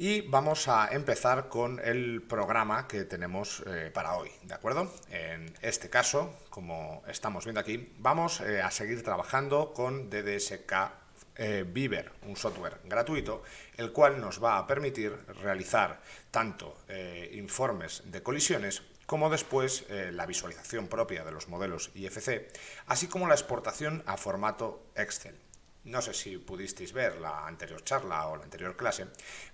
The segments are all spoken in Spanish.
Y vamos a empezar con el programa que tenemos para hoy, ¿de acuerdo? En este caso, como estamos viendo aquí, vamos a seguir trabajando con DDSK Beaver, un software gratuito, el cual nos va a permitir realizar tanto informes de colisiones como después la visualización propia de los modelos IFC, así como la exportación a formato Excel. No sé si pudisteis ver la anterior charla o la anterior clase,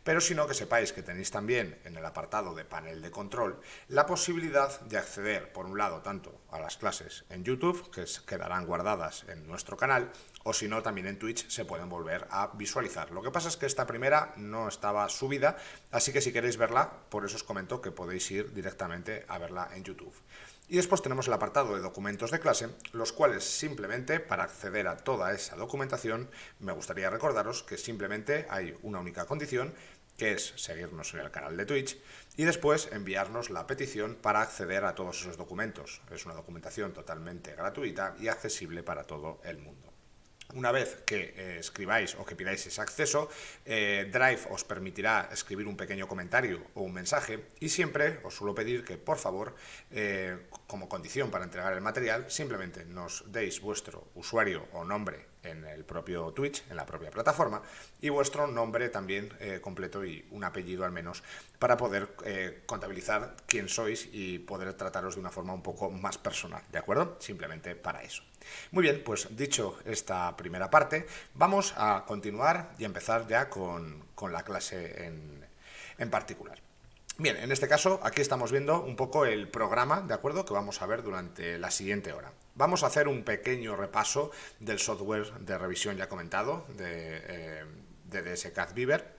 pero si no, que sepáis que tenéis también en el apartado de panel de control la posibilidad de acceder, por un lado, tanto a las clases en YouTube, que quedarán guardadas en nuestro canal, o si no, también en Twitch se pueden volver a visualizar. Lo que pasa es que esta primera no estaba subida, así que si queréis verla, por eso os comento que podéis ir directamente a verla en YouTube. Y después tenemos el apartado de documentos de clase, los cuales simplemente para acceder a toda esa documentación me gustaría recordaros que simplemente hay una única condición, que es seguirnos en el canal de Twitch y después enviarnos la petición para acceder a todos esos documentos. Es una documentación totalmente gratuita y accesible para todo el mundo. Una vez que escribáis o que pidáis ese acceso, Drive os permitirá escribir un pequeño comentario o un mensaje y siempre os suelo pedir que, por favor, como condición para entregar el material, simplemente nos deis vuestro usuario o nombre en el propio Twitch, en la propia plataforma, y vuestro nombre también completo y un apellido al menos, para poder contabilizar quién sois y poder trataros de una forma un poco más personal, ¿de acuerdo? Simplemente para eso. Muy bien, pues dicho esta primera parte, vamos a continuar y empezar ya con la clase en particular. Bien, en este caso aquí estamos viendo un poco el programa, ¿de acuerdo?, que vamos a ver durante la siguiente hora. Vamos a hacer un pequeño repaso del software de revisión ya comentado de DSK Beaver,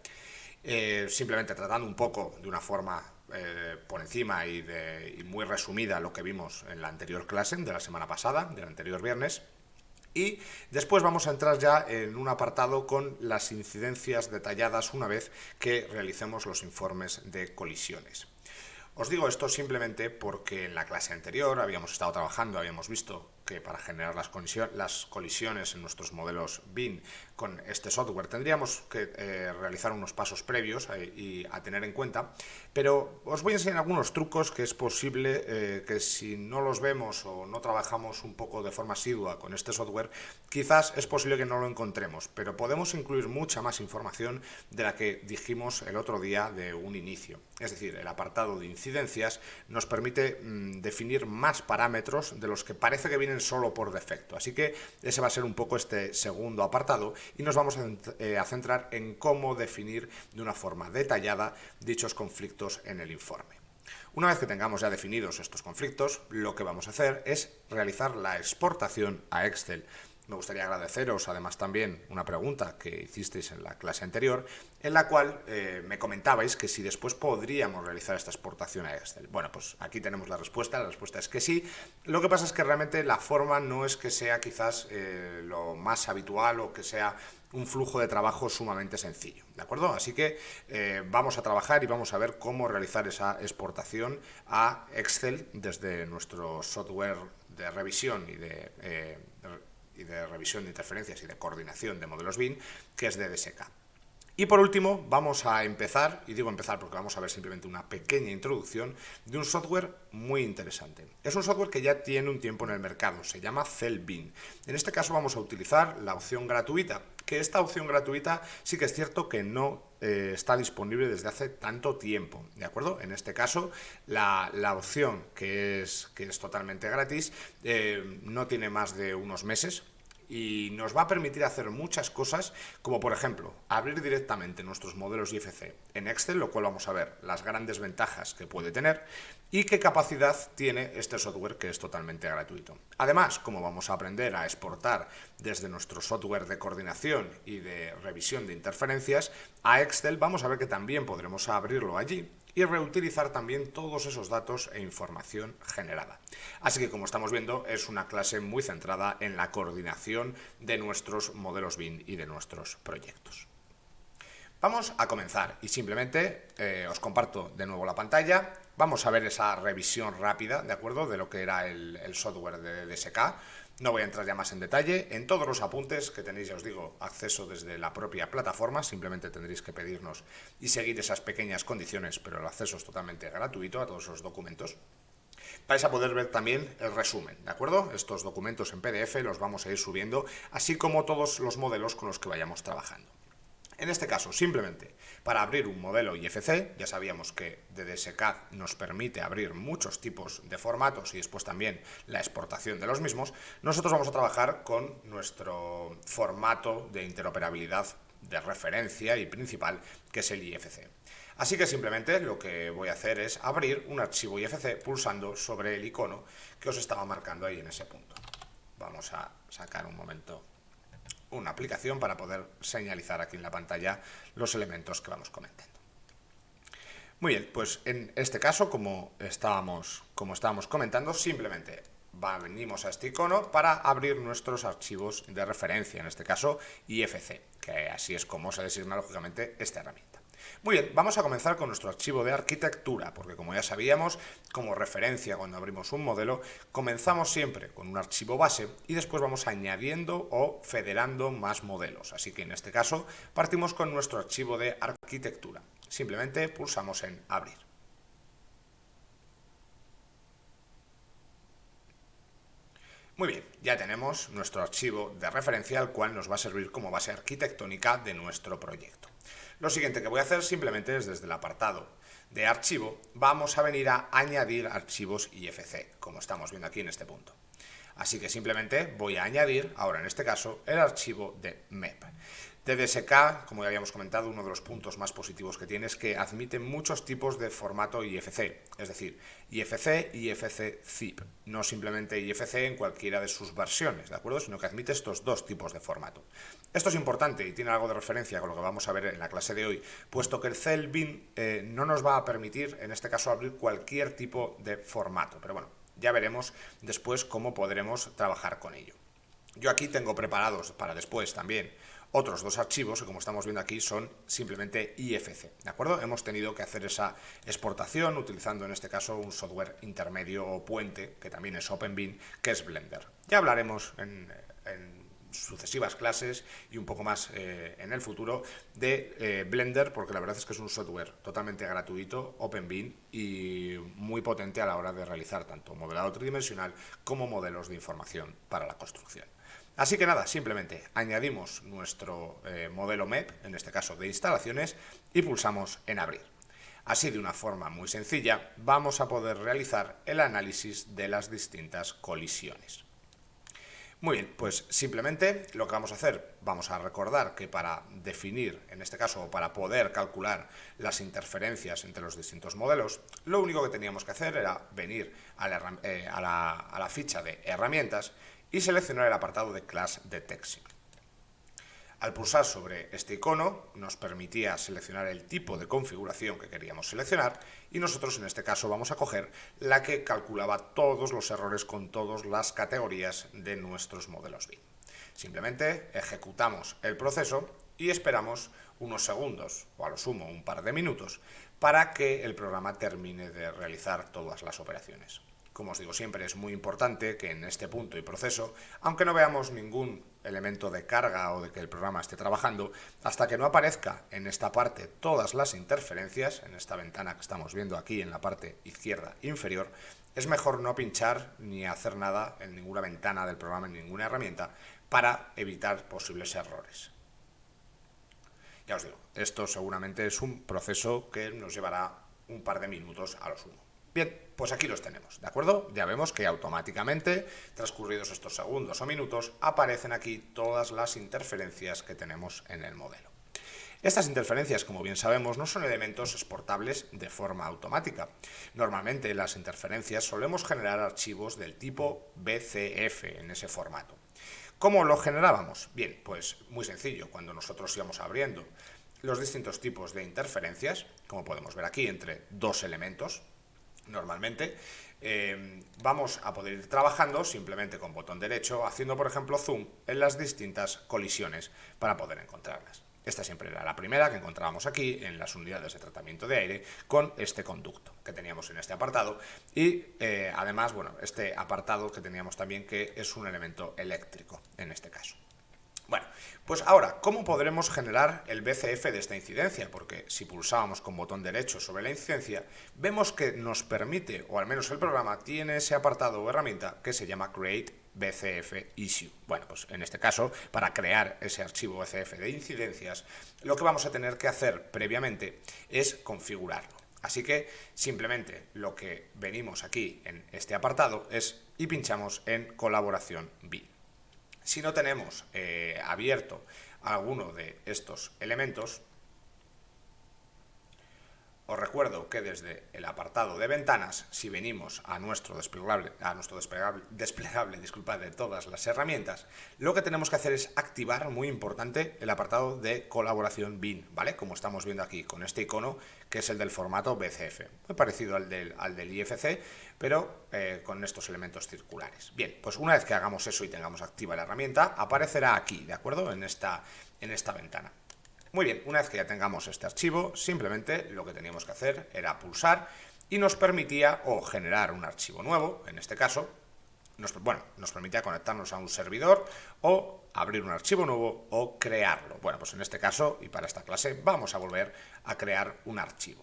simplemente tratando un poco de una forma por encima y muy resumida lo que vimos en la anterior clase de la semana pasada, del anterior viernes. Y después vamos a entrar ya en un apartado con las incidencias detalladas una vez que realicemos los informes de colisiones. Os digo esto simplemente porque en la clase anterior habíamos estado trabajando, habíamos visto que para generar las colisiones en nuestros modelos BIM con este software tendríamos que realizar unos pasos previos y a tener en cuenta, pero os voy a enseñar algunos trucos que es posible que si no los vemos o no trabajamos un poco de forma asidua con este software, quizás es posible que no lo encontremos, pero podemos incluir mucha más información de la que dijimos el otro día de un inicio. Es decir, el apartado de incidencias nos permite definir más parámetros de los que parece que vienen solo por defecto. Así que ese va a ser un poco este segundo apartado y nos vamos a centrar en cómo definir de una forma detallada dichos conflictos en el informe. Una vez que tengamos ya definidos estos conflictos, lo que vamos a hacer es realizar la exportación a Excel. Me gustaría agradeceros además también una pregunta que hicisteis en la clase anterior, en la cual me comentabais que si después podríamos realizar esta exportación a Excel. Bueno, pues aquí tenemos la respuesta es que sí. Lo que pasa es que realmente la forma no es que sea quizás lo más habitual o que sea un flujo de trabajo sumamente sencillo, ¿de acuerdo? Así que vamos a trabajar y vamos a ver cómo realizar esa exportación a Excel desde nuestro software de revisión y de revisión de interferencias y de coordinación de modelos BIM, que es DDSK. Y por último, vamos a empezar, y digo empezar porque vamos a ver simplemente una pequeña introducción de un software muy interesante. Es un software que ya tiene un tiempo en el mercado, se llama CellBIM. En este caso vamos a utilizar la opción gratuita, que esta opción gratuita sí que es cierto que no está disponible desde hace tanto tiempo, ¿de acuerdo? En este caso, la opción que es totalmente gratis no tiene más de unos meses, y nos va a permitir hacer muchas cosas, como por ejemplo, abrir directamente nuestros modelos IFC en Excel, lo cual vamos a ver las grandes ventajas que puede tener y qué capacidad tiene este software que es totalmente gratuito. Además, como vamos a aprender a exportar desde nuestro software de coordinación y de revisión de interferencias a Excel, vamos a ver que también podremos abrirlo allí y reutilizar también todos esos datos e información generada. Así que, como estamos viendo, es una clase muy centrada en la coordinación de nuestros modelos BIM y de nuestros proyectos. Vamos a comenzar y simplemente os comparto de nuevo la pantalla. Vamos a ver esa revisión rápida, ¿de acuerdo?, de lo que era el software de DSK. No voy a entrar ya más en detalle. En todos los apuntes que tenéis, ya os digo, acceso desde la propia plataforma, simplemente tendréis que pedirnos y seguir esas pequeñas condiciones, pero el acceso es totalmente gratuito a todos esos documentos. Vais a poder ver también el resumen, ¿de acuerdo? Estos documentos en PDF los vamos a ir subiendo, así como todos los modelos con los que vayamos trabajando. En este caso, simplemente para abrir un modelo IFC, ya sabíamos que DDSCAD nos permite abrir muchos tipos de formatos y después también la exportación de los mismos, nosotros vamos a trabajar con nuestro formato de interoperabilidad de referencia y principal, que es el IFC. Así que simplemente lo que voy a hacer es abrir un archivo IFC pulsando sobre el icono que os estaba marcando ahí en ese punto. Vamos a sacar un momento una aplicación para poder señalizar aquí en la pantalla los elementos que vamos comentando. Muy bien, pues en este caso, como estábamos comentando, simplemente venimos a este icono para abrir nuestros archivos de referencia, en este caso IFC, que así es como se designa lógicamente esta herramienta. Muy bien, vamos a comenzar con nuestro archivo de arquitectura, porque como ya sabíamos, como referencia cuando abrimos un modelo, comenzamos siempre con un archivo base y después vamos añadiendo o federando más modelos. Así que en este caso partimos con nuestro archivo de arquitectura. Simplemente pulsamos en abrir. Muy bien, ya tenemos nuestro archivo de referencia, el cual nos va a servir como base arquitectónica de nuestro proyecto. Lo siguiente que voy a hacer simplemente es desde el apartado de archivo, vamos a venir a añadir archivos IFC, como estamos viendo aquí en este punto. Así que simplemente voy a añadir, ahora en este caso, el archivo de MEP. DDSK, como ya habíamos comentado, uno de los puntos más positivos que tiene es que admite muchos tipos de formato IFC, es decir, IFC y IFC zip, no simplemente IFC en cualquiera de sus versiones, ¿de acuerdo? Sino que admite estos dos tipos de formato. Esto es importante y tiene algo de referencia con lo que vamos a ver en la clase de hoy, puesto que el CELBIN no nos va a permitir, en este caso, abrir cualquier tipo de formato, pero bueno, ya veremos después cómo podremos trabajar con ello. Yo aquí tengo preparados para después también otros dos archivos que, como estamos viendo aquí, son simplemente IFC, ¿de acuerdo? Hemos tenido que hacer esa exportación utilizando en este caso un software intermedio o puente, que también es OpenBean, que es Blender. Ya hablaremos en sucesivas clases y un poco más en el futuro de Blender, porque la verdad es que es un software totalmente gratuito, OpenBean, y muy potente a la hora de realizar tanto modelado tridimensional como modelos de información para la construcción. Así que nada, simplemente añadimos nuestro modelo MEP, en este caso de instalaciones, y pulsamos en abrir. Así, de una forma muy sencilla, vamos a poder realizar el análisis de las distintas colisiones. Muy bien, pues simplemente lo que vamos a hacer, vamos a recordar que para definir, en este caso, o para poder calcular las interferencias entre los distintos modelos, lo único que teníamos que hacer era venir a la ficha de herramientas y seleccionar el apartado de Class Detection. Al pulsar sobre este icono nos permitía seleccionar el tipo de configuración que queríamos seleccionar y nosotros en este caso vamos a coger la que calculaba todos los errores con todas las categorías de nuestros modelos BIM. Simplemente ejecutamos el proceso y esperamos unos segundos o a lo sumo un par de minutos para que el programa termine de realizar todas las operaciones. Como os digo siempre, es muy importante que en este punto y proceso, aunque no veamos ningún elemento de carga o de que el programa esté trabajando, hasta que no aparezca en esta parte todas las interferencias, en esta ventana que estamos viendo aquí en la parte izquierda inferior, es mejor no pinchar ni hacer nada en ninguna ventana del programa, en ninguna herramienta, para evitar posibles errores. Ya os digo, esto seguramente es un proceso que nos llevará un par de minutos a lo sumo. Bien, pues aquí los tenemos, ¿de acuerdo? Ya vemos que automáticamente, transcurridos estos segundos o minutos, aparecen aquí todas las interferencias que tenemos en el modelo. Estas interferencias, como bien sabemos, no son elementos exportables de forma automática. Normalmente las interferencias solemos generar archivos del tipo BCF en ese formato. ¿Cómo lo generábamos? Bien, pues muy sencillo, cuando nosotros íbamos abriendo los distintos tipos de interferencias, como podemos ver aquí, entre dos elementos, normalmente, vamos a poder ir trabajando simplemente con botón derecho, haciendo por ejemplo zoom en las distintas colisiones para poder encontrarlas. Esta siempre era la primera que encontrábamos aquí en las unidades de tratamiento de aire con este conducto que teníamos en este apartado y además, bueno, este apartado que teníamos también que es un elemento eléctrico en este caso. Bueno, pues ahora, ¿cómo podremos generar el BCF de esta incidencia? Porque si pulsábamos con botón derecho sobre la incidencia, vemos que nos permite, o al menos el programa tiene ese apartado o herramienta que se llama Create BCF Issue. Bueno, pues en este caso, para crear ese archivo BCF de incidencias, lo que vamos a tener que hacer previamente es configurarlo. Así que simplemente lo que venimos aquí en este apartado es y pinchamos en colaboración BIN. Si no tenemos abierto alguno de estos elementos, os recuerdo que desde el apartado de ventanas, si venimos a nuestro desplegable, disculpad, de todas las herramientas, lo que tenemos que hacer es activar, muy importante, el apartado de colaboración BIN, ¿vale? Como estamos viendo aquí con este icono, que es el del formato BCF, muy parecido al del IFC, pero con estos elementos circulares. Bien, pues una vez que hagamos eso y tengamos activa la herramienta, aparecerá aquí, ¿de acuerdo? En esta ventana. Muy bien, una vez que ya tengamos este archivo, simplemente lo que teníamos que hacer era pulsar y nos permitía o generar un archivo nuevo, en este caso, nos permitía conectarnos a un servidor o abrir un archivo nuevo o crearlo. Bueno, pues en este caso y para esta clase vamos a volver a crear un archivo.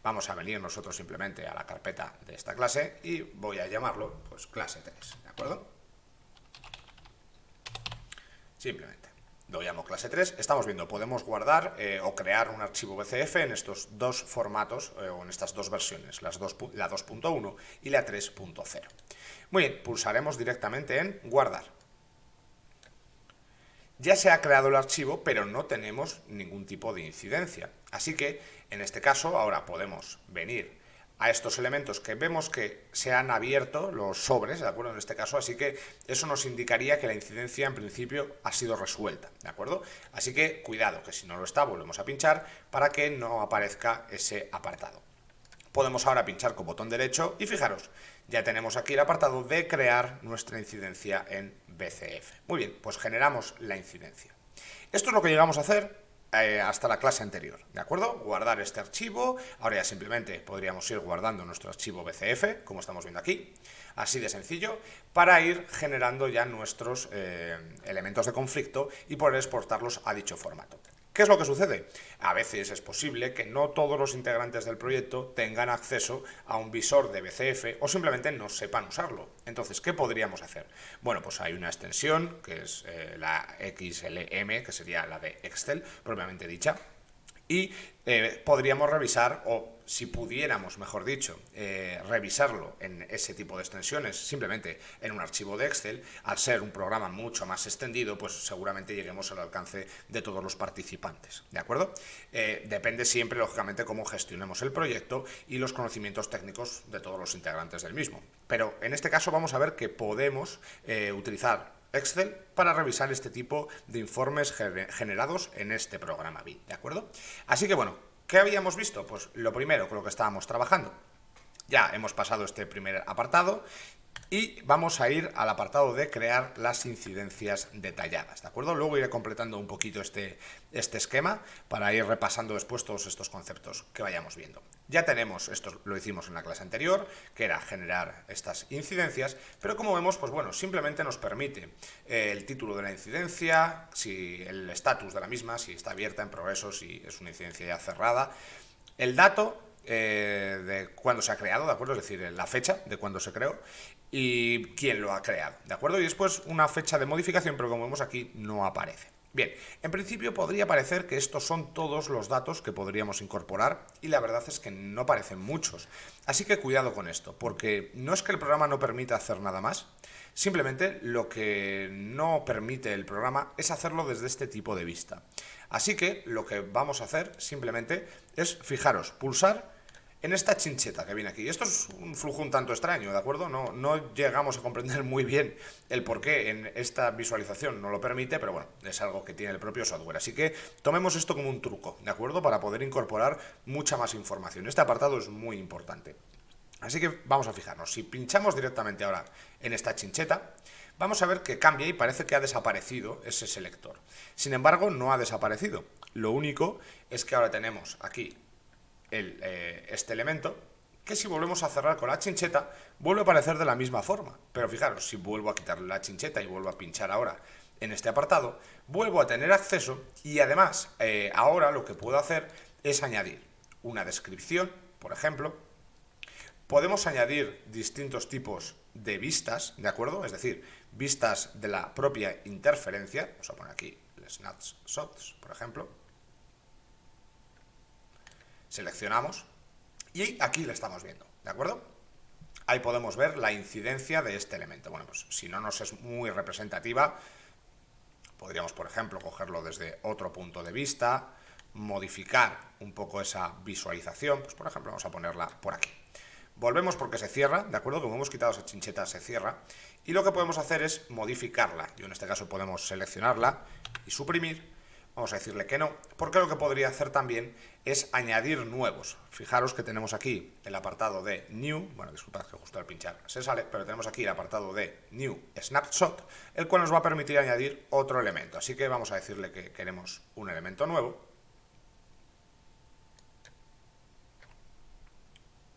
Vamos a venir nosotros simplemente a la carpeta de esta clase y voy a llamarlo pues clase 3, ¿de acuerdo? Simplemente. Lo llamo clase 3, estamos viendo, podemos guardar o crear un archivo BCF en estos dos formatos o en estas dos versiones, la 2.1 y la 3.0. Muy bien, pulsaremos directamente en guardar. Ya se ha creado el archivo, pero no tenemos ningún tipo de incidencia. Así que, en este caso, ahora podemos venir a estos elementos que vemos que se han abierto los sobres, ¿de acuerdo? En este caso, así que eso nos indicaría que la incidencia en principio ha sido resuelta, ¿de acuerdo? Así que cuidado, que si no lo está, volvemos a pinchar para que no aparezca ese apartado. Podemos ahora pinchar con botón derecho y fijaros, ya tenemos aquí el apartado de crear nuestra incidencia en BCF. Muy bien, pues generamos la incidencia. Esto es lo que llegamos a hacer hasta la clase anterior, ¿de acuerdo? Guardar este archivo, ahora ya simplemente podríamos ir guardando nuestro archivo BCF, como estamos viendo aquí, así de sencillo, para ir generando ya nuestros elementos de conflicto y poder exportarlos a dicho formato. ¿Qué es lo que sucede? A veces es posible que no todos los integrantes del proyecto tengan acceso a un visor de BCF o simplemente no sepan usarlo. Entonces, ¿qué podríamos hacer? Bueno, pues hay una extensión que es la XLM, que sería la de Excel, propiamente dicha, y podríamos revisar, o si pudiéramos, mejor dicho, revisarlo en ese tipo de extensiones, simplemente en un archivo de Excel, al ser un programa mucho más extendido, pues seguramente lleguemos al alcance de todos los participantes, ¿de acuerdo? Depende siempre, lógicamente, cómo gestionemos el proyecto y los conocimientos técnicos de todos los integrantes del mismo. Pero en este caso vamos a ver que podemos utilizar Excel para revisar este tipo de informes generados en este programa BIN, ¿de acuerdo? Así que bueno, ¿qué habíamos visto? Pues lo primero con lo que estábamos trabajando. Ya hemos pasado este primer apartado y vamos a ir al apartado de crear las incidencias detalladas, ¿de acuerdo? Luego iré completando un poquito este esquema para ir repasando después todos estos conceptos que vayamos viendo. Ya tenemos, esto lo hicimos en la clase anterior, que era generar estas incidencias, pero como vemos, pues bueno, simplemente nos permite el título de la incidencia, si el estatus de la misma, si está abierta en progreso, si es una incidencia ya cerrada, el dato de cuándo se ha creado, ¿de acuerdo? Es decir, la fecha de cuándo se creó y quién lo ha creado, ¿de acuerdo? Y después una fecha de modificación, pero como vemos aquí no aparece. Bien, en principio podría parecer que estos son todos los datos que podríamos incorporar y la verdad es que no parecen muchos. Así que cuidado con esto, porque no es que el programa no permita hacer nada más, simplemente lo que no permite el programa es hacerlo desde este tipo de vista. Así que lo que vamos a hacer simplemente es, fijaros, pulsar en esta chincheta que viene aquí. Esto es un flujo un tanto extraño, ¿de acuerdo? No llegamos a comprender muy bien el por qué en esta visualización no lo permite, pero bueno, es algo que tiene el propio software. Así que tomemos esto como un truco, ¿de acuerdo? Para poder incorporar mucha más información. Este apartado es muy importante. Así que vamos a fijarnos. Si pinchamos directamente ahora en esta chincheta, vamos a ver que cambia y parece que ha desaparecido ese selector. Sin embargo, no ha desaparecido. Lo único es que ahora tenemos aquí este elemento, que si volvemos a cerrar con la chincheta, vuelve a aparecer de la misma forma. Pero fijaros, si vuelvo a quitarle la chincheta y vuelvo a pinchar ahora en este apartado, vuelvo a tener acceso y además ahora lo que puedo hacer es añadir una descripción, por ejemplo. Podemos añadir distintos tipos de vistas, ¿de acuerdo? Es decir, vistas de la propia interferencia. Vamos a poner aquí el snapshots, por ejemplo. Seleccionamos y aquí le estamos viendo, ¿de acuerdo? Ahí podemos ver la incidencia de este elemento. Bueno, pues si no nos es muy representativa, podríamos, por ejemplo, cogerlo desde otro punto de vista, modificar un poco esa visualización. Pues, por ejemplo, vamos a ponerla por aquí. Volvemos porque se cierra, ¿de acuerdo? Como hemos quitado esa chincheta, se cierra. Y lo que podemos hacer es modificarla. Yo en este caso podemos seleccionarla y suprimir. Vamos a decirle que no, porque lo que podría hacer también es añadir nuevos. Fijaros que tenemos aquí el apartado de New, bueno, disculpad que justo al pinchar se sale, pero tenemos aquí el apartado de New Snapshot, el cual nos va a permitir añadir otro elemento. Así que vamos a decirle que queremos un elemento nuevo.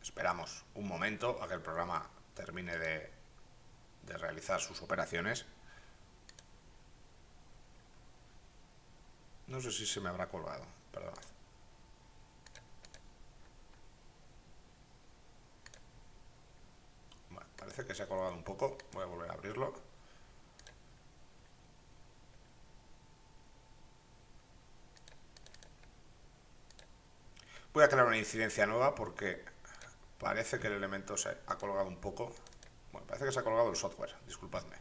Esperamos un momento a que el programa termine de realizar sus operaciones. No sé si se me habrá colgado, perdón. Bueno, parece que se ha colgado un poco. Voy a volver a abrirlo. Voy a crear una incidencia nueva porque parece que el elemento se ha colgado un poco. Bueno, parece que se ha colgado el software, disculpadme.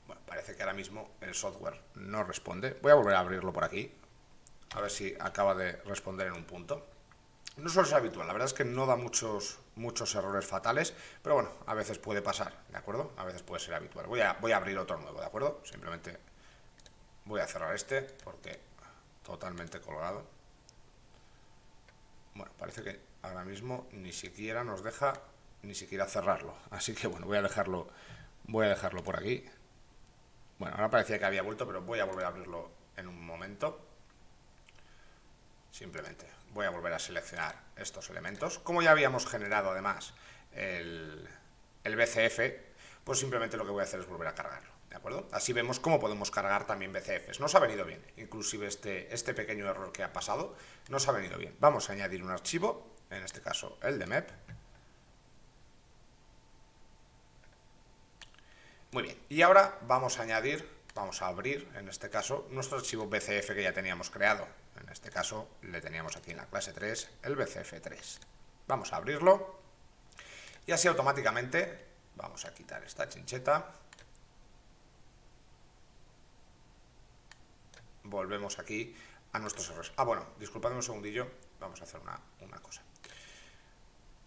Bueno, parece que ahora mismo el software no responde. Voy a volver a abrirlo por aquí, a ver si acaba de responder en un punto. No suele ser habitual, la verdad es que no da muchos errores fatales, pero bueno, a veces puede pasar, ¿de acuerdo? A veces puede ser habitual. Voy a abrir otro nuevo, ¿de acuerdo? Simplemente voy a cerrar este porque totalmente colgado. Bueno, parece que ahora mismo ni siquiera nos deja ni siquiera cerrarlo. Así que bueno, voy a dejarlo por aquí. Bueno, ahora parecía que había vuelto, pero voy a volver a abrirlo en un momento. Simplemente voy a volver a seleccionar estos elementos. Como ya habíamos generado además el BCF, pues simplemente lo que voy a hacer es volver a cargarlo, ¿de acuerdo? Así vemos cómo podemos cargar también BCFs. Nos ha venido bien, inclusive este pequeño error que ha pasado nos ha venido bien. Vamos a añadir un archivo, en este caso el de MEP. Muy bien, y ahora vamos a abrir, en este caso, nuestro archivo BCF que ya teníamos creado. En este caso, le teníamos aquí en la clase 3, el BCF3. Vamos a abrirlo y así automáticamente vamos a quitar esta chincheta. Volvemos aquí a nuestros errores. Bueno, disculpadme un segundillo, vamos a hacer una cosa.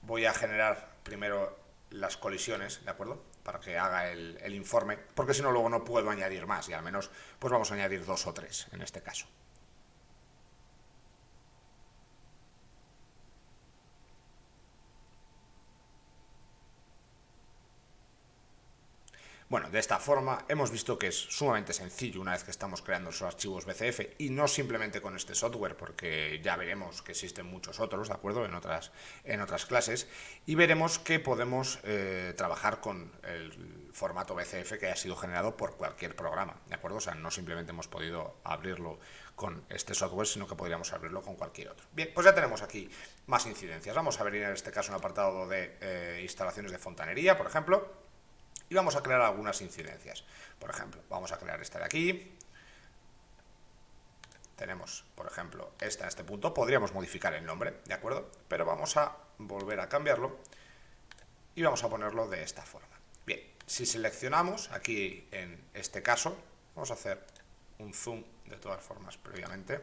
Voy a generar primero las colisiones, ¿de acuerdo? Para que haga el informe, porque si no luego no puedo añadir más y al menos pues vamos a añadir 2 o 3 en este caso. Bueno, de esta forma hemos visto que es sumamente sencillo una vez que estamos creando esos archivos BCF y no simplemente con este software, porque ya veremos que existen muchos otros, ¿de acuerdo? En otras clases, y veremos que podemos trabajar con el formato BCF que haya sido generado por cualquier programa, ¿de acuerdo? O sea, no simplemente hemos podido abrirlo con este software, sino que podríamos abrirlo con cualquier otro. Bien, pues ya tenemos aquí más incidencias. Vamos a ver en este caso un apartado de instalaciones de fontanería, por ejemplo. Y vamos a crear algunas incidencias. Por ejemplo, vamos a crear esta de aquí. Tenemos, por ejemplo, esta en este punto. Podríamos modificar el nombre, ¿de acuerdo? Pero vamos a volver a cambiarlo y vamos a ponerlo de esta forma. Bien, si seleccionamos aquí en este caso, vamos a hacer un zoom de todas formas previamente.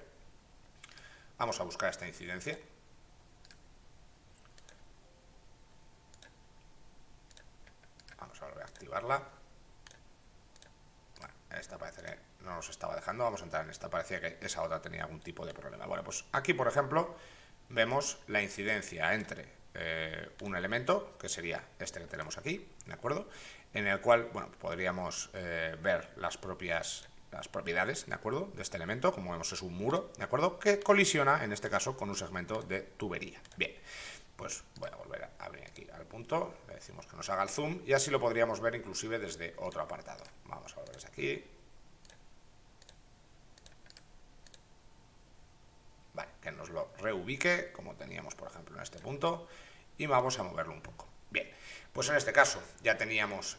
Vamos a buscar esta incidencia. Vamos a volver a activarla. Bueno, esta parece que no nos estaba dejando. Vamos a entrar en esta, parecía que esa otra tenía algún tipo de problema. Bueno, pues aquí, por ejemplo, vemos la incidencia entre un elemento, que sería este que tenemos aquí, ¿de acuerdo? En el cual, bueno, podríamos ver las propiedades, ¿de acuerdo?, de este elemento. Como vemos, es un muro, ¿de acuerdo?, que colisiona, en este caso, con un segmento de tubería. Bien, pues voy a volver a abrir aquí al punto, le decimos que nos haga el zoom, y así lo podríamos ver inclusive desde otro apartado. Vamos a volver aquí. Vale, que nos lo reubique, como teníamos, por ejemplo, en este punto, y vamos a moverlo un poco. Bien, pues en este caso ya teníamos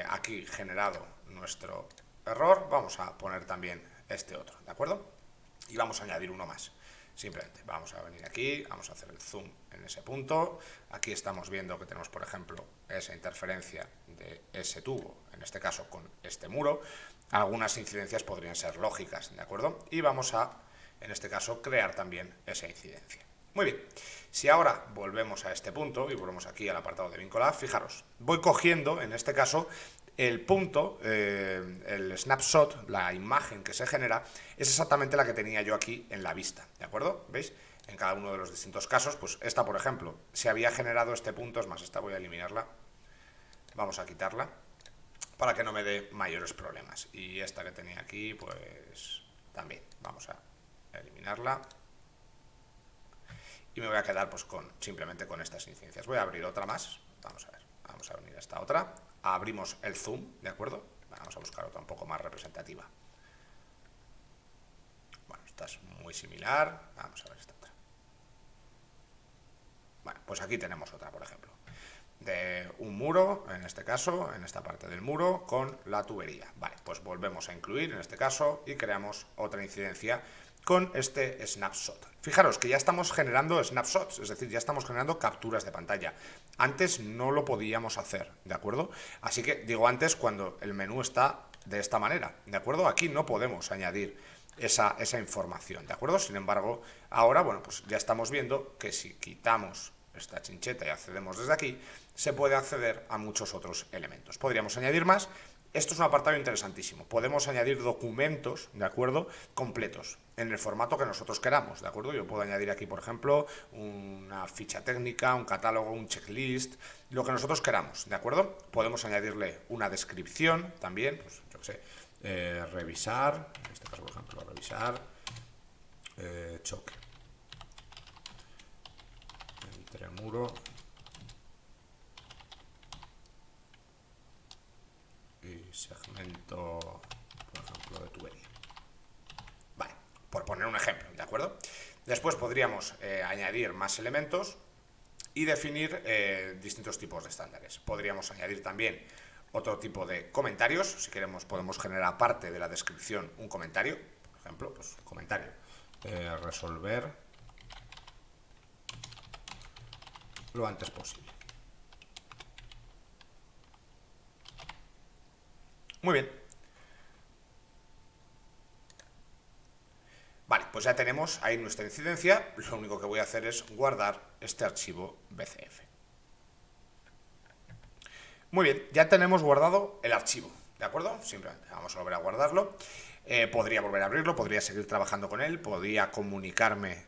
aquí generado nuestro error. Vamos a poner también este otro, ¿de acuerdo? Y vamos a añadir uno más. Simplemente vamos a venir aquí, vamos a hacer el zoom en ese punto. Aquí estamos viendo que tenemos, por ejemplo, esa interferencia de ese tubo, en este caso con este muro. Algunas incidencias podrían ser lógicas, ¿de acuerdo? Y vamos a, en este caso, crear también esa incidencia. Muy bien, si ahora volvemos a este punto y volvemos aquí al apartado de vincular, fijaros, voy cogiendo, en este caso, el punto, el snapshot, la imagen que se genera, es exactamente la que tenía yo aquí en la vista, ¿de acuerdo? ¿Veis? En cada uno de los distintos casos, pues esta, por ejemplo, se había generado este punto, es más, esta voy a eliminarla, vamos a quitarla, para que no me dé mayores problemas. Y esta que tenía aquí, pues también, vamos a eliminarla. Y me voy a quedar pues simplemente con estas incidencias. Voy a abrir otra más. Vamos a ver. Vamos a venir a esta otra. Abrimos el zoom, ¿de acuerdo? Vamos a buscar otra un poco más representativa. Bueno, esta es muy similar. Vamos a ver esta otra. Bueno, pues aquí tenemos otra, por ejemplo. De un muro, en este caso, en esta parte del muro, con la tubería. Vale, pues volvemos a incluir, en este caso, y creamos otra incidencia con este snapshot. Fijaros que ya estamos generando snapshots, es decir, ya estamos generando capturas de pantalla. Antes no lo podíamos hacer, ¿de acuerdo? Así que digo antes cuando el menú está de esta manera, ¿de acuerdo? Aquí no podemos añadir esa información, ¿de acuerdo? Sin embargo, ahora, bueno, pues ya estamos viendo que si quitamos esta chincheta y accedemos desde aquí, se puede acceder a muchos otros elementos. Podríamos añadir más. Esto es un apartado interesantísimo. Podemos añadir documentos, ¿de acuerdo?, completos, en el formato que nosotros queramos, ¿de acuerdo? Yo puedo añadir aquí, por ejemplo, una ficha técnica, un catálogo, un checklist, lo que nosotros queramos, ¿de acuerdo? Podemos añadirle una descripción también, pues yo qué sé, revisar, en este caso, por ejemplo, revisar, choque entre muro y segmento, por ejemplo, de tubería. Vale, por poner un ejemplo, ¿de acuerdo? Después podríamos añadir más elementos y definir distintos tipos de estándares. Podríamos añadir también otro tipo de comentarios. Si queremos, podemos generar aparte de la descripción un comentario. Por ejemplo, pues comentario. Resolver lo antes posible. Muy bien. Vale, pues ya tenemos ahí nuestra incidencia. Lo único que voy a hacer es guardar este archivo BCF. Muy bien, ya tenemos guardado el archivo, ¿de acuerdo? Simplemente vamos a volver a guardarlo. Podría volver a abrirlo, podría seguir trabajando con él, podría comunicarme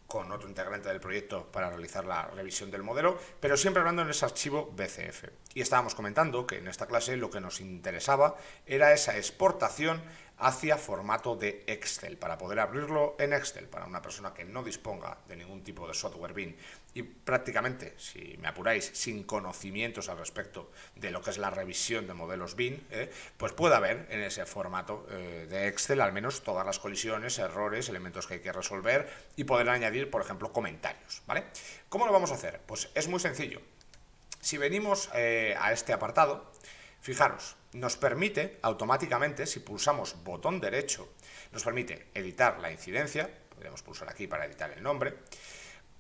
con otro integrante del proyecto para realizar la revisión del modelo, pero siempre hablando en ese archivo BCF. Y estábamos comentando que en esta clase lo que nos interesaba era esa exportación hacia formato de Excel, para poder abrirlo en Excel para una persona que no disponga de ningún tipo de software BIM y prácticamente, si me apuráis, sin conocimientos al respecto de lo que es la revisión de modelos BIM, pues pueda ver en ese formato de Excel al menos todas las colisiones, errores, elementos que hay que resolver y poder añadir, por ejemplo, comentarios, ¿vale? ¿Cómo lo vamos a hacer? Pues es muy sencillo. Si venimos a este apartado, fijaros, nos permite automáticamente, si pulsamos botón derecho, nos permite editar la incidencia, podríamos pulsar aquí para editar el nombre,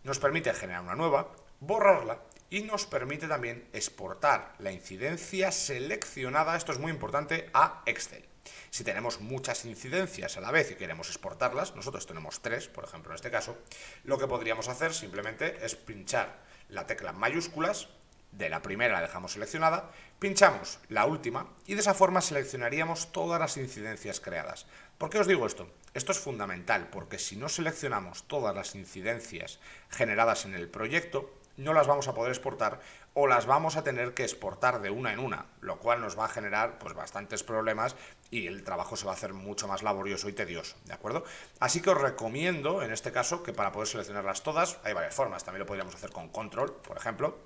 nos permite generar una nueva, borrarla y nos permite también exportar la incidencia seleccionada, esto es muy importante, a Excel. Si tenemos muchas incidencias a la vez y queremos exportarlas, nosotros tenemos 3, por ejemplo en este caso, lo que podríamos hacer simplemente es pinchar la tecla mayúsculas, de la primera la dejamos seleccionada, pinchamos la última y de esa forma seleccionaríamos todas las incidencias creadas. ¿Por qué os digo esto? Esto es fundamental porque si no seleccionamos todas las incidencias generadas en el proyecto, no las vamos a poder exportar o las vamos a tener que exportar de una en una, lo cual nos va a generar pues bastantes problemas y el trabajo se va a hacer mucho más laborioso y tedioso, ¿de acuerdo? Así que os recomiendo, en este caso, que para poder seleccionarlas todas, hay varias formas, también lo podríamos hacer con control, por ejemplo,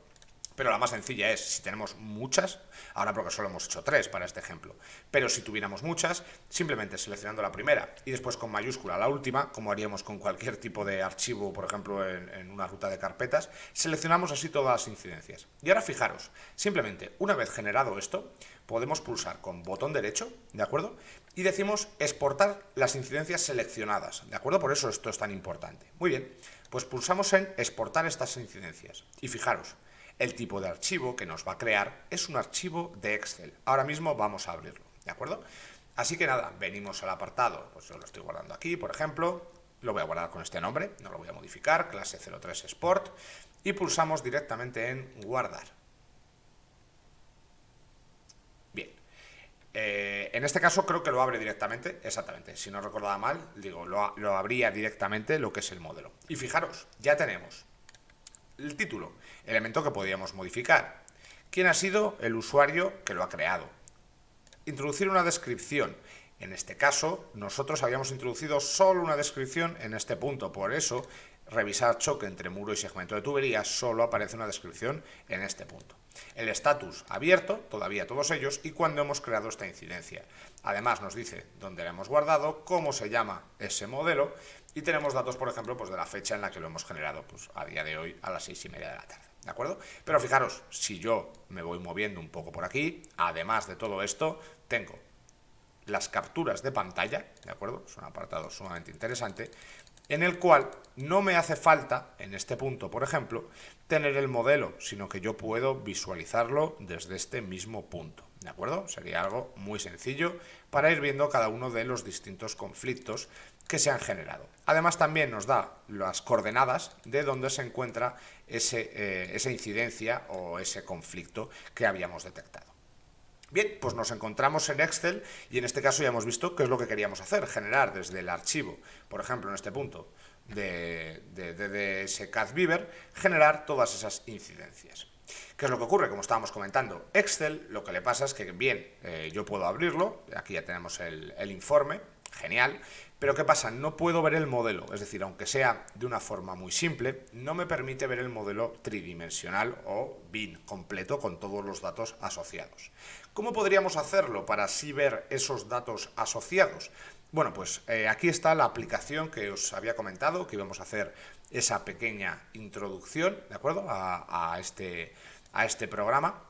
pero la más sencilla es, si tenemos muchas, ahora porque solo hemos hecho 3 para este ejemplo, pero si tuviéramos muchas, simplemente seleccionando la primera y después con mayúscula la última, como haríamos con cualquier tipo de archivo, por ejemplo en una ruta de carpetas, seleccionamos así todas las incidencias. Y ahora fijaros, simplemente una vez generado esto, podemos pulsar con botón derecho, ¿de acuerdo? Y decimos exportar las incidencias seleccionadas, ¿de acuerdo? Por eso esto es tan importante. Muy bien, pues pulsamos en exportar estas incidencias y fijaros, el tipo de archivo que nos va a crear es un archivo de Excel. Ahora mismo vamos a abrirlo, ¿de acuerdo? Así que nada, venimos al apartado, pues yo lo estoy guardando aquí, por ejemplo, lo voy a guardar con este nombre, no lo voy a modificar, clase 03 Export, y pulsamos directamente en guardar. Bien, en este caso creo que lo abre directamente, exactamente, si no recordaba mal, digo, lo abría directamente lo que es el modelo. Y fijaros, ya tenemos el título, elemento que podíamos modificar. ¿Quién ha sido el usuario que lo ha creado? Introducir una descripción. En este caso, nosotros habíamos introducido solo una descripción en este punto. Por eso, revisar choque entre muro y segmento de tubería, solo aparece una descripción en este punto. El estatus abierto, todavía todos ellos, y cuándo hemos creado esta incidencia. Además nos dice dónde la hemos guardado, cómo se llama ese modelo, y tenemos datos, por ejemplo, pues de la fecha en la que lo hemos generado, pues a día de hoy a las 6:30 de la tarde. ¿De acuerdo? Pero fijaros, si yo me voy moviendo un poco por aquí, además de todo esto, tengo las capturas de pantalla, ¿de acuerdo? Es un apartado sumamente interesante, en el cual no me hace falta, en este punto, por ejemplo, tener el modelo, sino que yo puedo visualizarlo desde este mismo punto, ¿de acuerdo? Sería algo muy sencillo para ir viendo cada uno de los distintos conflictos que se han generado. Además, también nos da las coordenadas de dónde se encuentra esa incidencia o ese conflicto que habíamos detectado. Bien, pues nos encontramos en Excel y en este caso ya hemos visto qué es lo que queríamos hacer, generar desde el archivo, por ejemplo en este punto de DDS-CAD-Beaver, generar todas esas incidencias. ¿Qué es lo que ocurre? Como estábamos comentando, Excel lo que le pasa es que bien, yo puedo abrirlo, aquí ya tenemos el informe, genial, pero ¿qué pasa? No puedo ver el modelo, es decir, aunque sea de una forma muy simple, no me permite ver el modelo tridimensional o BIM completo con todos los datos asociados. ¿Cómo podríamos hacerlo para así ver esos datos asociados? Bueno, pues aquí está la aplicación que os había comentado, que íbamos a hacer esa pequeña introducción, ¿de acuerdo? A este programa,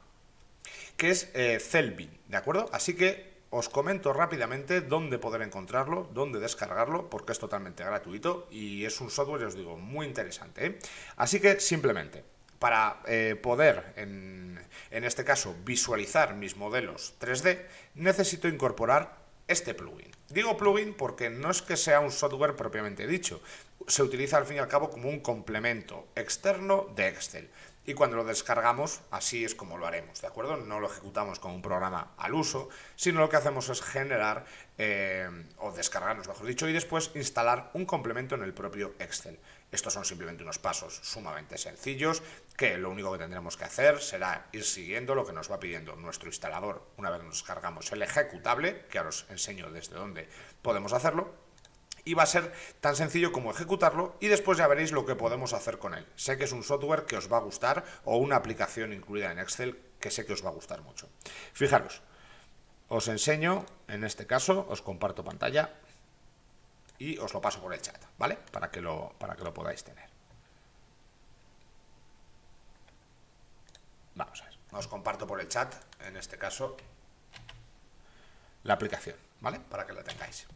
que es Celbin, ¿de acuerdo? Así que os comento rápidamente dónde poder encontrarlo, dónde descargarlo, porque es totalmente gratuito y es un software, os digo, muy interesante, ¿eh? Así que simplemente, para poder, en este caso, visualizar mis modelos 3D, necesito incorporar este plugin. Digo plugin porque no es que sea un software propiamente dicho, se utiliza al fin y al cabo como un complemento externo de Excel. Y cuando lo descargamos, así es como lo haremos, ¿de acuerdo? No lo ejecutamos con un programa al uso, sino lo que hacemos es generar, o descargarnos, mejor dicho, y después instalar un complemento en el propio Excel. Estos son simplemente unos pasos sumamente sencillos, que lo único que tendremos que hacer será ir siguiendo lo que nos va pidiendo nuestro instalador una vez nos descargamos el ejecutable, que ahora os enseño desde dónde podemos hacerlo. Y va a ser tan sencillo como ejecutarlo y después ya veréis lo que podemos hacer con él. Sé que es un software que os va a gustar o una aplicación incluida en Excel que sé que os va a gustar mucho. Fijaros, os enseño, en este caso, os comparto pantalla y os lo paso por el chat, ¿vale? Para que lo podáis tener. Vamos a ver, os comparto por el chat, en este caso, la aplicación, ¿vale? Para que la tengáis.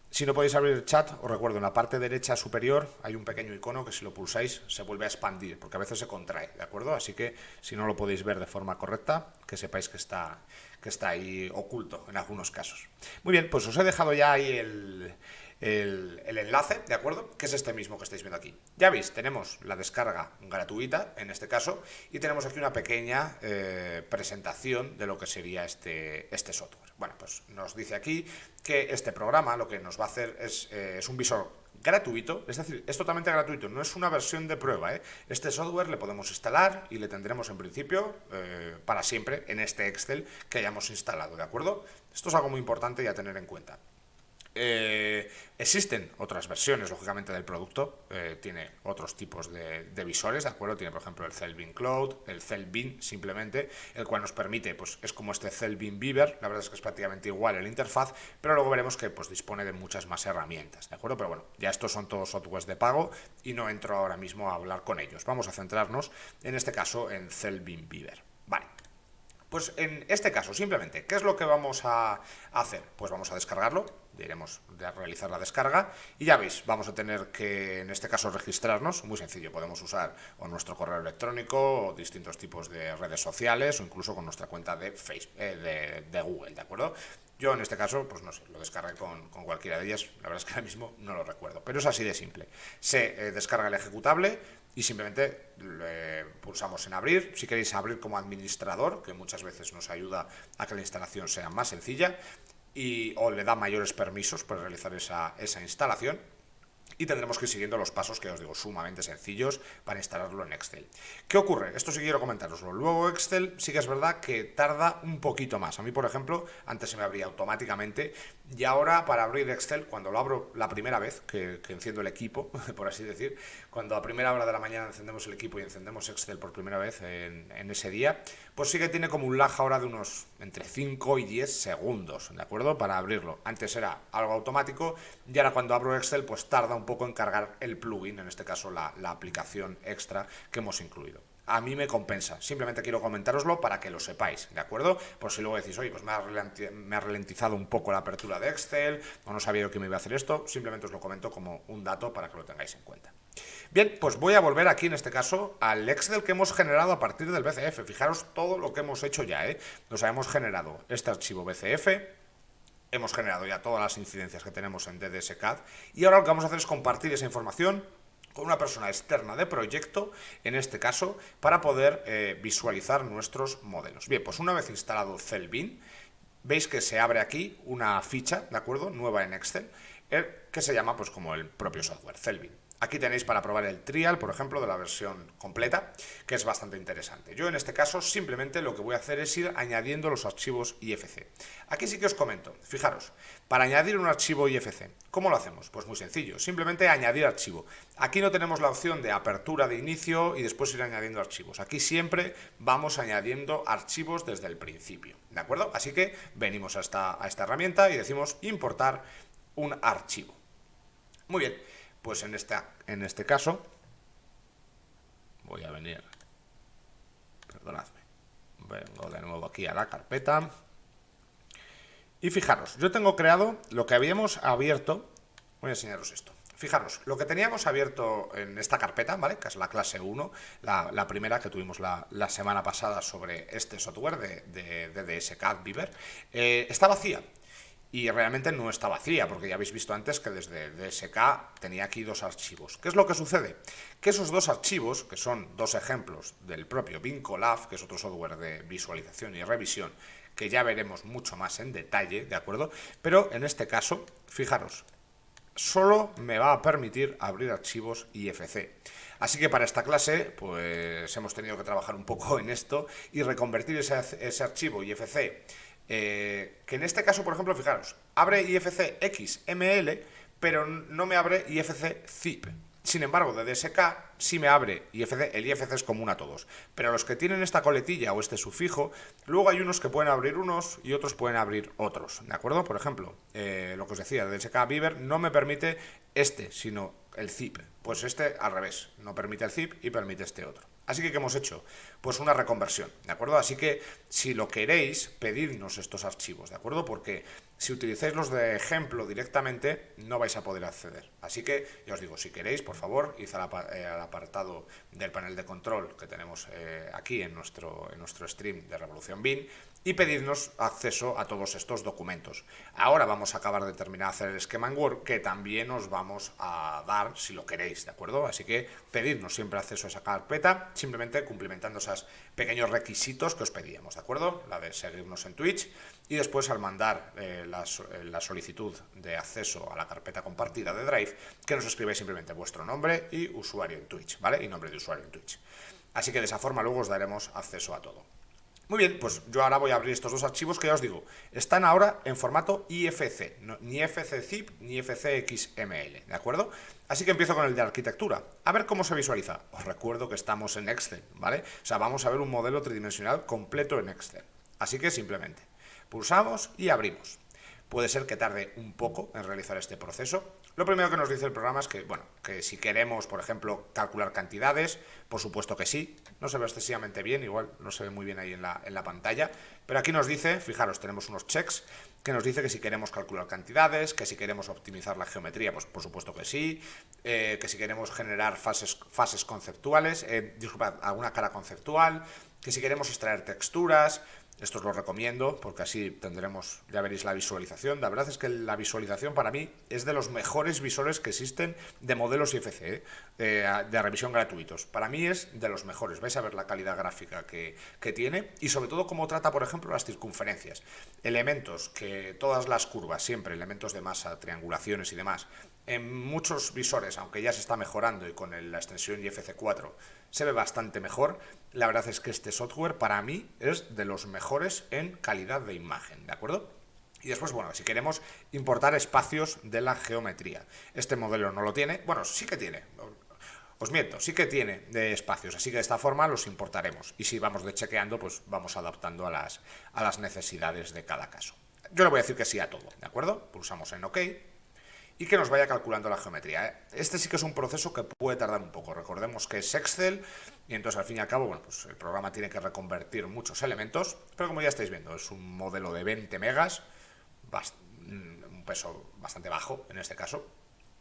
Si no podéis abrir el chat, os recuerdo, en la parte derecha superior hay un pequeño icono que si lo pulsáis se vuelve a expandir, porque a veces se contrae, ¿de acuerdo? Así que si no lo podéis ver de forma correcta, que sepáis que está ahí oculto en algunos casos. Muy bien, pues os he dejado ya ahí el enlace, ¿de acuerdo? Que es este mismo que estáis viendo aquí. Ya veis, tenemos la descarga gratuita, en este caso, y tenemos aquí una pequeña presentación de lo que sería este software. Bueno, pues nos dice aquí que este programa lo que nos va a hacer es un visor gratuito, es decir, es totalmente gratuito, no es una versión de prueba, ¿eh? Este software le podemos instalar y le tendremos en principio para siempre en este Excel que hayamos instalado, ¿de acuerdo? Esto es algo muy importante y a tener en cuenta. Existen otras versiones, lógicamente, del producto. Tiene otros tipos de visores, ¿de acuerdo? Tiene, por ejemplo, el Celbin Cloud, el Celbin simplemente, el cual nos permite, pues es como este Celbin Beaver, la verdad es que es prácticamente igual en la interfaz, pero luego veremos que pues dispone de muchas más herramientas, ¿de acuerdo? Pero bueno, ya estos son todos softwares de pago y no entro ahora mismo a hablar con ellos. Vamos a centrarnos, en este caso, en Celbin Beaver. Vale. Pues en este caso, simplemente, ¿qué es lo que vamos a hacer? Pues vamos a descargarlo, diremos de realizar la descarga, y ya veis, vamos a tener que, en este caso, registrarnos, muy sencillo, podemos usar o nuestro correo electrónico, o distintos tipos de redes sociales, o incluso con nuestra cuenta de Facebook, de Google, ¿de acuerdo? Yo en este caso, pues no sé, lo descargué con cualquiera de ellas, la verdad es que ahora mismo no lo recuerdo, pero es así de simple. Se descarga el ejecutable y simplemente pulsamos en abrir. Si queréis abrir como administrador, que muchas veces nos ayuda a que la instalación sea más sencilla, o le da mayores permisos para realizar esa instalación. Y tendremos que ir siguiendo los pasos que os digo, sumamente sencillos para instalarlo en Excel. ¿Qué ocurre? Esto sí quiero comentaroslo. Luego Excel sí que es verdad que tarda un poquito más. A mí, por ejemplo, antes se me abría automáticamente y ahora para abrir Excel, cuando lo abro la primera vez que enciendo el equipo, por así decir, cuando a primera hora de la mañana encendemos el equipo y encendemos Excel por primera vez en ese día, pues sí que tiene como un lag ahora de unos entre 5 y 10 segundos, ¿de acuerdo? Para abrirlo. Antes era algo automático y ahora cuando abro Excel pues tarda un poco en cargar el plugin, en este caso la aplicación extra que hemos incluido. A mí me compensa, simplemente quiero comentároslo para que lo sepáis, ¿de acuerdo? Por si luego decís, oye, pues me ha ralentizado un poco la apertura de Excel, o no sabía yo que me iba a hacer esto, simplemente os lo comento como un dato para que lo tengáis en cuenta. Bien, pues voy a volver aquí en este caso al Excel que hemos generado a partir del BCF. Fijaros todo lo que hemos hecho ya, ¿eh? Nos hemos generado este archivo BCF, hemos generado ya todas las incidencias que tenemos en DDSCAD y ahora lo que vamos a hacer es compartir esa información con una persona externa de proyecto, en este caso, para poder visualizar nuestros modelos. Bien, pues una vez instalado Celbin, veis que se abre aquí una ficha, ¿de acuerdo?, nueva en Excel, que se llama pues como el propio software, Celbin. Aquí tenéis para probar el trial, por ejemplo, de la versión completa, que es bastante interesante. Yo en este caso simplemente lo que voy a hacer es ir añadiendo los archivos IFC. Aquí sí que os comento, fijaros, para añadir un archivo IFC, ¿cómo lo hacemos? Pues muy sencillo, simplemente añadir archivo. Aquí no tenemos la opción de apertura de inicio y después ir añadiendo archivos. Aquí siempre vamos añadiendo archivos desde el principio, ¿de acuerdo? Así que venimos a esta herramienta y decimos importar un archivo. Muy bien. Pues en este caso voy a venir, perdonadme, vengo de nuevo aquí a la carpeta y fijaros, yo tengo creado lo que habíamos abierto, voy a enseñaros esto. Fijaros, lo que teníamos abierto en esta carpeta, ¿vale?, que es la clase 1, la primera que tuvimos la semana pasada sobre este software de DDSCAD Beaver, está vacía. Y realmente no está vacía, porque ya habéis visto antes que desde DSK tenía aquí dos archivos. ¿Qué es lo que sucede? Que esos dos archivos, que son dos ejemplos del propio Vincolab, que es otro software de visualización y revisión, que ya veremos mucho más en detalle, ¿de acuerdo? Pero en este caso, fijaros, solo me va a permitir abrir archivos IFC. Así que para esta clase, pues hemos tenido que trabajar un poco en esto y reconvertir ese archivo IFC, que en este caso, por ejemplo, fijaros, abre IFC XML, pero no me abre IFC zip. Sin embargo, de DSK sí me abre IFC, el IFC es común a todos, pero los que tienen esta coletilla o este sufijo, luego hay unos que pueden abrir unos y otros pueden abrir otros, ¿de acuerdo? Por ejemplo, lo que os decía, de DSK Beaver no me permite este, sino el zip. Pues este al revés, no permite el zip y permite este otro. Así que, ¿qué hemos hecho? pues una reconversión, ¿de acuerdo? Así que si lo queréis, pedidnos estos archivos, ¿de acuerdo? Porque si utilizáis los de ejemplo directamente, no vais a poder acceder. Así que, ya os digo, si queréis, por favor, id al apartado del panel de control que tenemos aquí en nuestro stream de Revolución BIM y pedidnos acceso a todos estos documentos. Ahora vamos a acabar de terminar de hacer el esquema en Word, que también os vamos a dar si lo queréis, ¿de acuerdo? Así que pedidnos siempre acceso a esa carpeta, simplemente cumplimentando esos pequeños requisitos que os pedíamos, ¿de acuerdo? La de seguirnos en Twitch y después al mandar la solicitud de acceso a la carpeta compartida de Drive, que nos escribáis simplemente vuestro nombre y usuario en Twitch, ¿vale? Y nombre de usuario en Twitch. Así que de esa forma luego os daremos acceso a todo. Muy bien, pues yo ahora voy a abrir estos dos archivos que ya os digo, están ahora en formato IFC, no, ni FCZIP ni FCXML, ¿de acuerdo? Así que empiezo con el de arquitectura, a ver cómo se visualiza. Os recuerdo que estamos en Excel, ¿vale? O sea, vamos a ver un modelo tridimensional completo en Excel. Así que simplemente pulsamos y abrimos. Puede ser que tarde un poco en realizar este proceso. Lo primero que nos dice el programa es que, bueno, que si queremos, por ejemplo, calcular cantidades, por supuesto que sí. No se ve excesivamente bien, igual no se ve muy bien ahí en la pantalla. Pero aquí nos dice, fijaros, tenemos unos checks que nos dice que si queremos calcular cantidades, que si queremos optimizar la geometría, pues por supuesto que sí, que si queremos generar fases conceptuales, disculpad, alguna cara conceptual, que si queremos extraer texturas. Esto os lo recomiendo porque así tendremos, ya veréis la visualización. La verdad es que la visualización para mí es de los mejores visores que existen de modelos IFC, de revisión gratuitos. Para mí es de los mejores. Vais a ver la calidad gráfica que tiene y sobre todo cómo trata, por ejemplo, las circunferencias. Elementos que todas las curvas, siempre elementos de masa, triangulaciones y demás, en muchos visores, aunque ya se está mejorando y con la extensión IFC 4 se ve bastante mejor, la verdad es que este software para mí es de los mejores en calidad de imagen, ¿de acuerdo? Y después, bueno, si queremos importar espacios de la geometría. Este modelo no lo tiene, bueno, sí que tiene, os miento, sí que tiene de espacios, así que de esta forma los importaremos. Y si vamos chequeando, pues vamos adaptando a las necesidades de cada caso. Yo le voy a decir que sí a todo, ¿de acuerdo? Pulsamos en OK. Y que nos vaya calculando la geometría, ¿eh? Este sí que es un proceso que puede tardar un poco. Recordemos que es Excel y entonces al fin y al cabo, bueno, pues el programa tiene que reconvertir muchos elementos, pero como ya estáis viendo, es un modelo de 20 megas, un peso bastante bajo en este caso.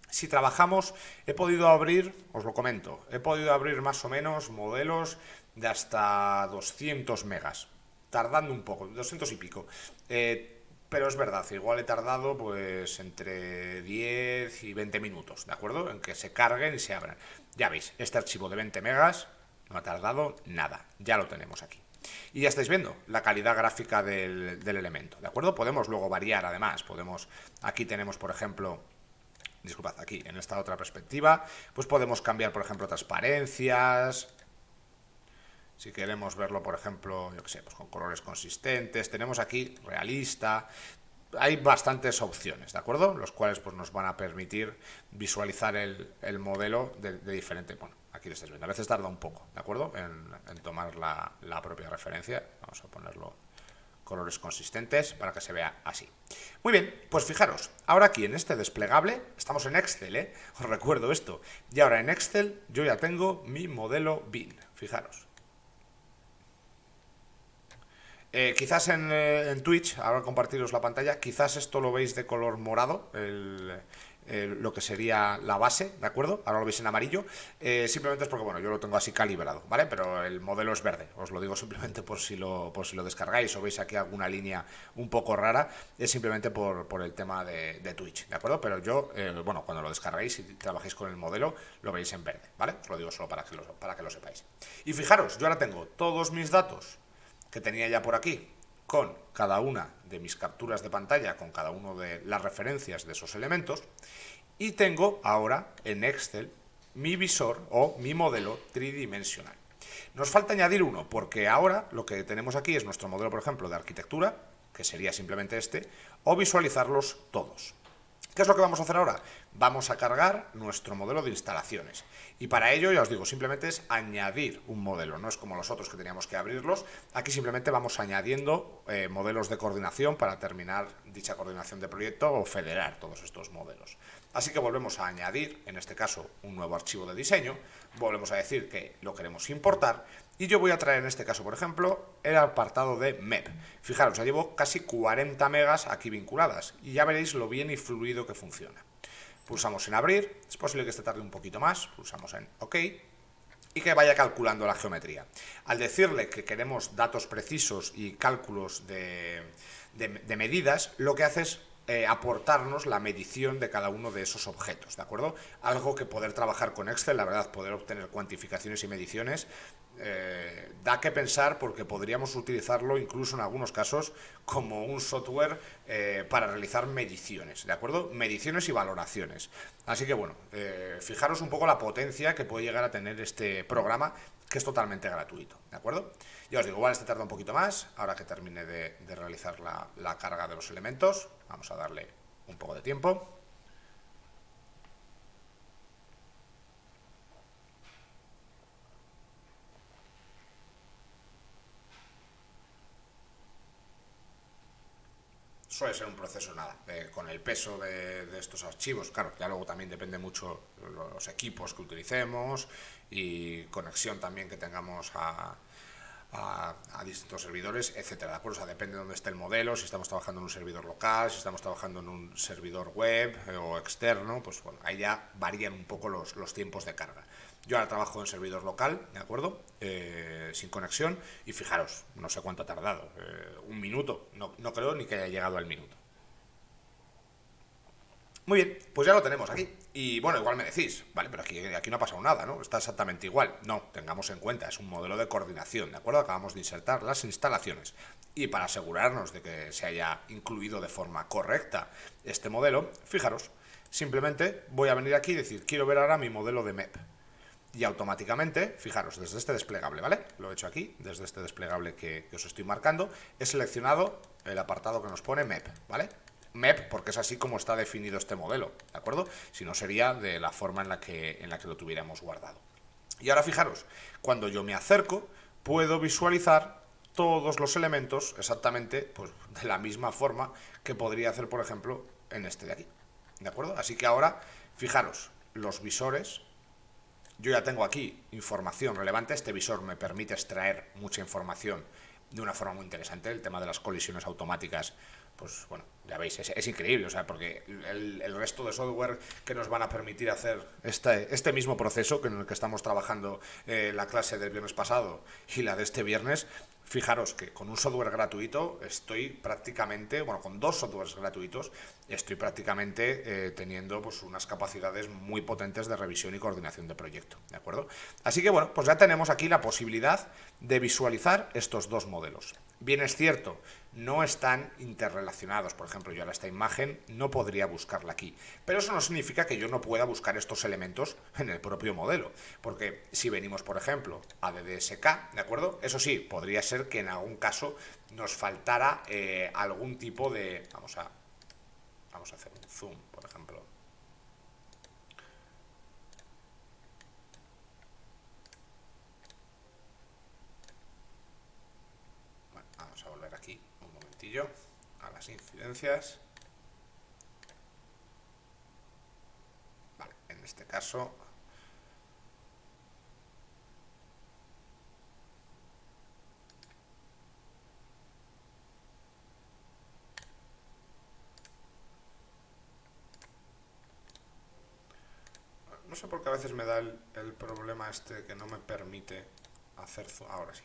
Si trabajamos, he podido abrir, os lo comento, he podido abrir más o menos modelos de hasta 200 megas, tardando un poco, 200 y pico. Pero es verdad, igual he tardado pues entre 10 y 20 minutos, ¿de acuerdo? En que se carguen y se abran. Ya veis, este archivo de 20 megas no ha tardado nada, ya lo tenemos aquí. Y ya estáis viendo la calidad gráfica del elemento, ¿de acuerdo? Podemos luego variar además, aquí tenemos por ejemplo, disculpad, aquí en esta otra perspectiva, pues podemos cambiar por ejemplo transparencias. Si queremos verlo, por ejemplo, yo qué sé, pues con colores consistentes, tenemos aquí realista. Hay bastantes opciones, ¿de acuerdo? Los cuales pues, nos van a permitir visualizar el modelo de diferente. Bueno, aquí lo estáis viendo. A veces tarda un poco, ¿de acuerdo? En tomar la propia referencia. Vamos a ponerlo colores consistentes para que se vea así. Muy bien, pues fijaros, ahora aquí en este desplegable, estamos en Excel, ¿eh? Os recuerdo esto. Y ahora en Excel yo ya tengo mi modelo BIM, fijaros. Quizás en Twitch, ahora compartiros la pantalla, quizás esto lo veis de color morado, lo que sería la base, ¿de acuerdo? Ahora lo veis en amarillo, simplemente es porque, bueno, yo lo tengo así calibrado, ¿vale? Pero el modelo es verde, os lo digo simplemente por si lo descargáis o veis aquí alguna línea un poco rara, es simplemente por el tema de Twitch, ¿de acuerdo? Pero yo, bueno, cuando lo descargáis y trabajéis con el modelo, lo veis en verde, ¿vale? Os lo digo solo para que lo sepáis. Y fijaros, yo ahora tengo todos mis datos que tenía ya por aquí, con cada una de mis capturas de pantalla, con cada una de las referencias de esos elementos, y tengo ahora en Excel mi visor o mi modelo tridimensional. Nos falta añadir uno, porque ahora lo que tenemos aquí es nuestro modelo, por ejemplo, de arquitectura, que sería simplemente este, o visualizarlos todos. ¿Qué es lo que vamos a hacer ahora? Vamos a cargar nuestro modelo de instalaciones. Y para ello, ya os digo, simplemente es añadir un modelo. No es como los otros que teníamos que abrirlos. Aquí simplemente vamos añadiendo modelos de coordinación para terminar dicha coordinación de proyecto o federar todos estos modelos. Así que volvemos a añadir, en este caso, un nuevo archivo de diseño. Volvemos a decir que lo queremos importar. Y yo voy a traer en este caso, por ejemplo, el apartado de MEP. Fijaros, ya llevo casi 40 megas aquí vinculadas y ya veréis lo bien y fluido que funciona. Pulsamos en abrir, es posible que este tarde un poquito más, pulsamos en OK y que vaya calculando la geometría. Al decirle que queremos datos precisos y cálculos de medidas, lo que hace es aportarnos la medición de cada uno de esos objetos, ¿de acuerdo? Algo que poder trabajar con Excel, la verdad, poder obtener cuantificaciones y mediciones, da que pensar porque podríamos utilizarlo incluso en algunos casos como un software para realizar mediciones, ¿de acuerdo? Mediciones y valoraciones. Así que bueno, fijaros un poco la potencia que puede llegar a tener este programa, que es totalmente gratuito, ¿de acuerdo? Ya os digo, igual este tarda un poquito más, ahora que termine de realizar la carga de los elementos, vamos a darle un poco de tiempo. Suele ser un proceso, nada, con el peso de estos archivos, claro, ya luego también depende mucho los equipos que utilicemos y conexión también que tengamos a distintos servidores, etcétera, ¿de acuerdo? O sea, depende de dónde esté el modelo, si estamos trabajando en un servidor local, si estamos trabajando en un servidor web o externo, pues bueno, ahí ya varían un poco los tiempos de carga. Yo ahora trabajo en servidor local, ¿de acuerdo? Sin conexión, y fijaros, no sé cuánto ha tardado, un minuto, no creo ni que haya llegado al minuto. Muy bien, pues ya lo tenemos aquí. Y bueno, igual me decís, vale, pero aquí no ha pasado nada, ¿no? Está exactamente igual. No, tengamos en cuenta, es un modelo de coordinación, ¿de acuerdo? Acabamos de insertar las instalaciones. Y para asegurarnos de que se haya incluido de forma correcta este modelo, fijaros, simplemente voy a venir aquí y decir, quiero ver ahora mi modelo de MEP. Y automáticamente, fijaros, desde este desplegable, ¿vale? Lo he hecho aquí, desde este desplegable que os estoy marcando, he seleccionado el apartado que nos pone MEP, ¿vale? MEP porque es así como está definido este modelo, ¿de acuerdo? Si no sería de la forma en la que lo tuviéramos guardado. Y ahora fijaros, cuando yo me acerco, puedo visualizar todos los elementos exactamente pues, de la misma forma que podría hacer, por ejemplo, en este de aquí, ¿de acuerdo? Así que ahora, fijaros, los visores. Yo ya tengo aquí información relevante, este visor me permite extraer mucha información de una forma muy interesante, el tema de las colisiones automáticas, pues bueno, ya veis, es increíble, o sea, porque el resto de software que nos van a permitir hacer este mismo proceso que en el que estamos trabajando la clase del viernes pasado y la de este viernes, fijaros que con un software gratuito estoy prácticamente, bueno, con dos softwares gratuitos, estoy prácticamente teniendo pues unas capacidades muy potentes de revisión y coordinación de proyecto, ¿de acuerdo? Así que bueno, pues ya tenemos aquí la posibilidad de visualizar estos dos modelos. Bien es cierto, no están interrelacionados, por ejemplo, yo ahora esta imagen no podría buscarla aquí, pero eso no significa que yo no pueda buscar estos elementos en el propio modelo, porque si venimos, por ejemplo, a DDSK, ¿de acuerdo? Eso sí, podría ser que en algún caso nos faltara algún tipo de... Vamos a hacer un zoom, por ejemplo. Bueno, vamos a volver aquí un momentillo a las incidencias. Vale, en este caso... No sé por qué a veces me da el problema este que no me permite hacer zoom. Ahora sí.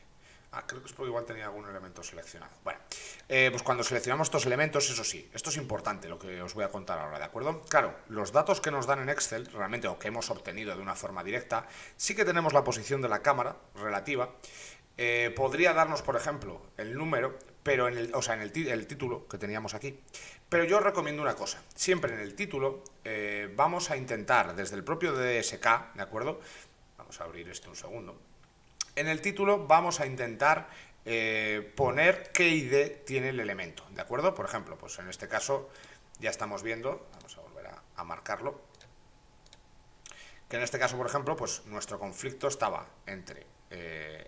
Creo que es porque igual tenía algún elemento seleccionado. Bueno, pues cuando seleccionamos estos elementos, eso sí, esto es importante lo que os voy a contar ahora, ¿de acuerdo? Claro, los datos que nos dan en Excel, realmente, o que hemos obtenido de una forma directa, sí que tenemos la posición de la cámara relativa. Podría darnos, por ejemplo, el número, pero en el título que teníamos aquí. Pero yo os recomiendo una cosa, siempre en el título vamos a intentar, desde el propio DDSK, ¿de acuerdo? Vamos a abrir esto un segundo. En el título vamos a intentar poner qué ID tiene el elemento, ¿de acuerdo? Por ejemplo, pues en este caso ya estamos viendo, vamos a volver a marcarlo, que en este caso, por ejemplo, pues nuestro conflicto estaba entre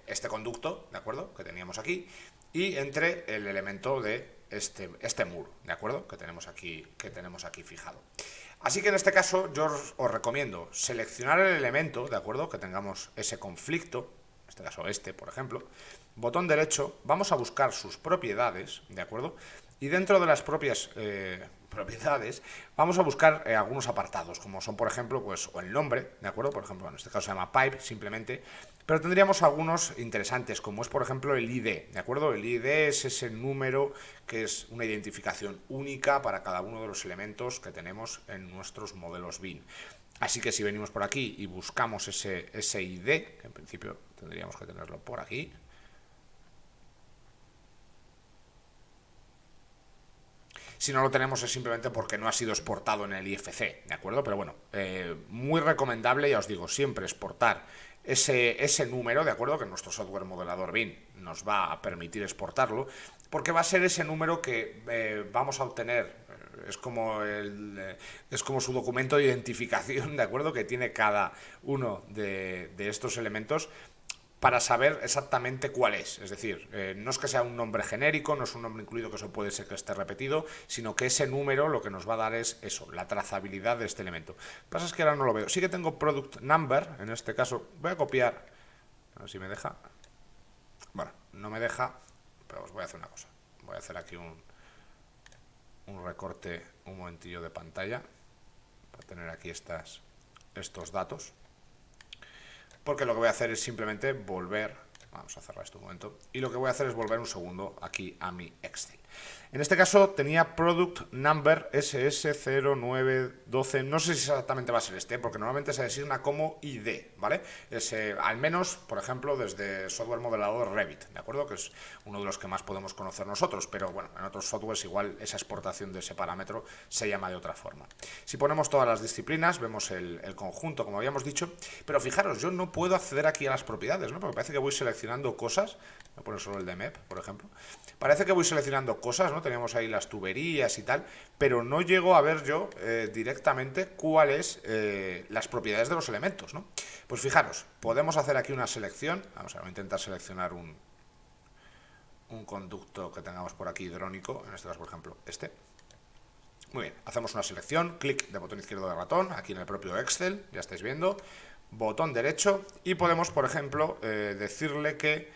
este conducto, ¿de acuerdo?, que teníamos aquí, y entre el elemento de este muro, ¿de acuerdo?, que tenemos aquí fijado. Así que en este caso yo os recomiendo seleccionar el elemento, ¿de acuerdo?, que tengamos ese conflicto, este caso este, por ejemplo, botón derecho, vamos a buscar sus propiedades, ¿de acuerdo? Y dentro de las propias propiedades vamos a buscar algunos apartados, como son, por ejemplo, pues, o el nombre, ¿de acuerdo? Por ejemplo, en este caso se llama pipe, simplemente, pero tendríamos algunos interesantes, como es, por ejemplo, el ID, ¿de acuerdo? El ID es ese número que es una identificación única para cada uno de los elementos que tenemos en nuestros modelos BIM. Así que si venimos por aquí y buscamos ese ID, que en principio tendríamos que tenerlo por aquí, si no lo tenemos es simplemente porque no ha sido exportado en el IFC, ¿de acuerdo? Pero bueno, muy recomendable, ya os digo, siempre exportar ese número, ¿de acuerdo? Que nuestro software modelador BIM nos va a permitir exportarlo, porque va a ser ese número que vamos a obtener. Es como, es como su documento de identificación, ¿de acuerdo? Que tiene cada uno de estos elementos para saber exactamente cuál es. Es decir, no es que sea un nombre genérico, no es un nombre incluido que eso puede ser que esté repetido, sino que ese número lo que nos va a dar es eso, la trazabilidad de este elemento. Lo que pasa es que ahora no lo veo. Sí que tengo product number, en este caso voy a copiar, a ver si me deja. Bueno, no me deja, pero os voy a hacer una cosa. Voy a hacer aquí un recorte, un momentillo de pantalla, para tener aquí estos datos. Porque lo que voy a hacer es simplemente volver, vamos a cerrar esto un momento, y lo que voy a hacer es volver un segundo aquí a mi Excel. En este caso tenía product number SS0912, no sé si exactamente va a ser este, porque normalmente se designa como ID, ¿vale? Al menos, por ejemplo, desde software modelador Revit, ¿de acuerdo? Que es uno de los que más podemos conocer nosotros, pero bueno, en otros softwares igual esa exportación de ese parámetro se llama de otra forma. Si ponemos todas las disciplinas, vemos el conjunto, como habíamos dicho, pero fijaros, yo no puedo acceder aquí a las propiedades, ¿no? Porque parece que voy seleccionando cosas, voy a poner solo el de MEP, por ejemplo, parece que voy seleccionando cosas, ¿no? Teníamos ahí las tuberías y tal, pero no llego a ver yo directamente cuáles las propiedades de los elementos, ¿no? Pues fijaros, podemos hacer aquí una selección, vamos a intentar seleccionar un conducto que tengamos por aquí hidrónico, en este caso, por ejemplo, este. Muy bien, hacemos una selección, clic de botón izquierdo de ratón, aquí en el propio Excel, ya estáis viendo, botón derecho, y podemos, por ejemplo, decirle que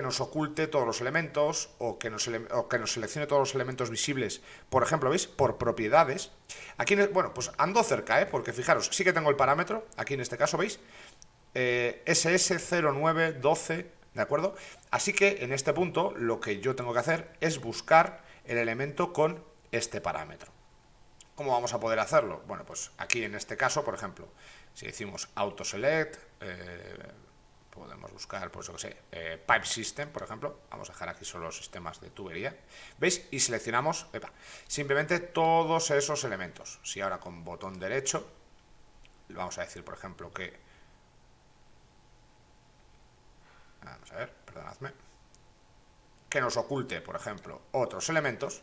nos oculte todos los elementos o que nos seleccione todos los elementos visibles, por ejemplo, ¿veis? Por propiedades. Aquí, bueno, pues ando cerca, porque fijaros, sí que tengo el parámetro, aquí en este caso, ¿veis? SS0912, ¿de acuerdo? Así que en este punto lo que yo tengo que hacer es buscar el elemento con este parámetro. ¿Cómo vamos a poder hacerlo? Bueno, pues aquí en este caso, por ejemplo, si decimos AutoSelect, podemos buscar, pues yo que sé, Pipe System, por ejemplo. Vamos a dejar aquí solo los sistemas de tubería. ¿Veis? Y seleccionamos simplemente todos esos elementos. Si ahora con botón derecho, vamos a decir, por ejemplo, que... Vamos a ver, perdonadme. Que nos oculte, por ejemplo, otros elementos.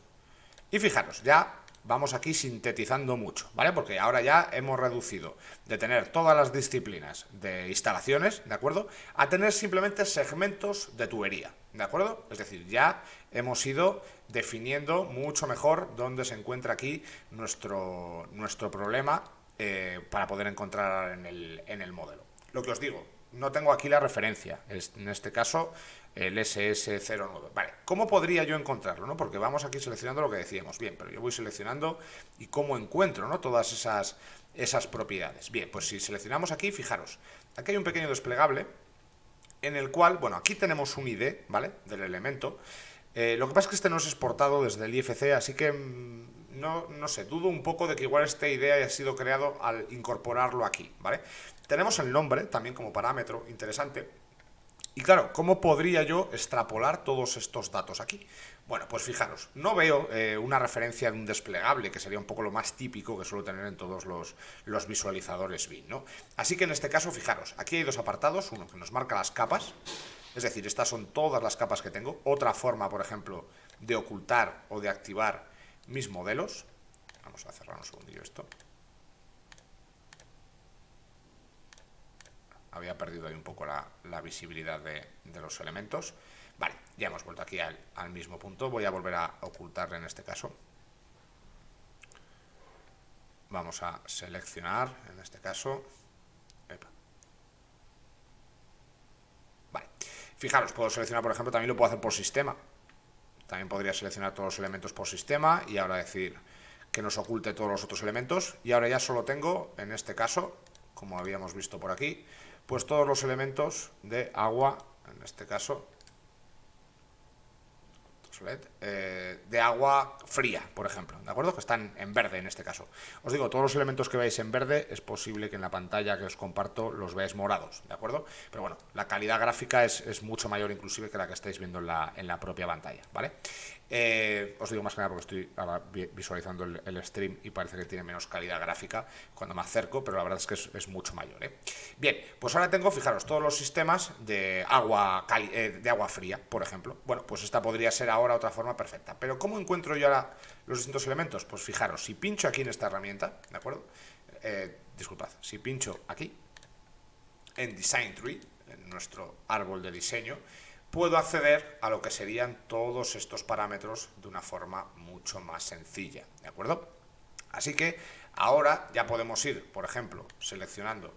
Y fijaros, ya vamos aquí sintetizando mucho, ¿vale? Porque ahora ya hemos reducido de tener todas las disciplinas de instalaciones, ¿de acuerdo? A tener simplemente segmentos de tubería, ¿de acuerdo? Es decir, ya hemos ido definiendo mucho mejor dónde se encuentra aquí nuestro problema para poder encontrar en el modelo. Lo que os digo, no tengo aquí la referencia, en este caso el SS09. Vale, ¿cómo podría yo encontrarlo? ¿No? Porque vamos aquí seleccionando lo que decíamos. Bien, pero yo voy seleccionando y cómo encuentro, ¿no? Todas esas propiedades. Bien, pues si seleccionamos aquí, fijaros, aquí hay un pequeño desplegable en el cual, bueno, aquí tenemos un ID, ¿vale? Del elemento. Lo que pasa es que este no es exportado desde el IFC, así que no sé, dudo un poco de que igual esta idea haya sido creado al incorporarlo aquí, ¿vale? Tenemos el nombre también como parámetro interesante. Y claro, ¿cómo podría yo extrapolar todos estos datos aquí? Bueno, pues fijaros, no veo una referencia de un desplegable, que sería un poco lo más típico que suelo tener en todos los visualizadores BIM, ¿no? Así que en este caso, fijaros, aquí hay dos apartados, uno que nos marca las capas, es decir, estas son todas las capas que tengo. Otra forma, por ejemplo, de ocultar o de activar mis modelos. Vamos a cerrar un segundillo esto. Había perdido ahí un poco la visibilidad de los elementos. Vale, ya hemos vuelto aquí al mismo punto. Voy a volver a ocultarle en este caso. Vamos a seleccionar en este caso. Fijaros, puedo seleccionar, por ejemplo, también lo puedo hacer por sistema. También podría seleccionar todos los elementos por sistema y ahora decir que nos oculte todos los otros elementos. Y ahora ya solo tengo, en este caso, como habíamos visto por aquí, pues todos los elementos de agua, en este caso, de agua fría, por ejemplo, ¿de acuerdo? Que están en verde en este caso. Os digo, todos los elementos que veáis en verde es posible que en la pantalla que os comparto los veáis morados, ¿de acuerdo? Pero bueno, la calidad gráfica es mucho mayor inclusive que la que estáis viendo en la propia pantalla, ¿vale? Os digo más que nada porque estoy ahora visualizando el stream y parece que tiene menos calidad gráfica cuando me acerco, pero la verdad es que es mucho mayor, ¿eh? Bien, pues ahora tengo, fijaros, todos los sistemas de agua fría, por ejemplo. Bueno, pues esta podría ser ahora otra forma perfecta. Pero ¿cómo encuentro yo ahora los distintos elementos? Pues fijaros, si pincho aquí en esta herramienta, ¿de acuerdo? Disculpad, si pincho aquí, en Design Tree, en nuestro árbol de diseño, puedo acceder a lo que serían todos estos parámetros de una forma mucho más sencilla, ¿de acuerdo? Así que ahora ya podemos ir, por ejemplo, seleccionando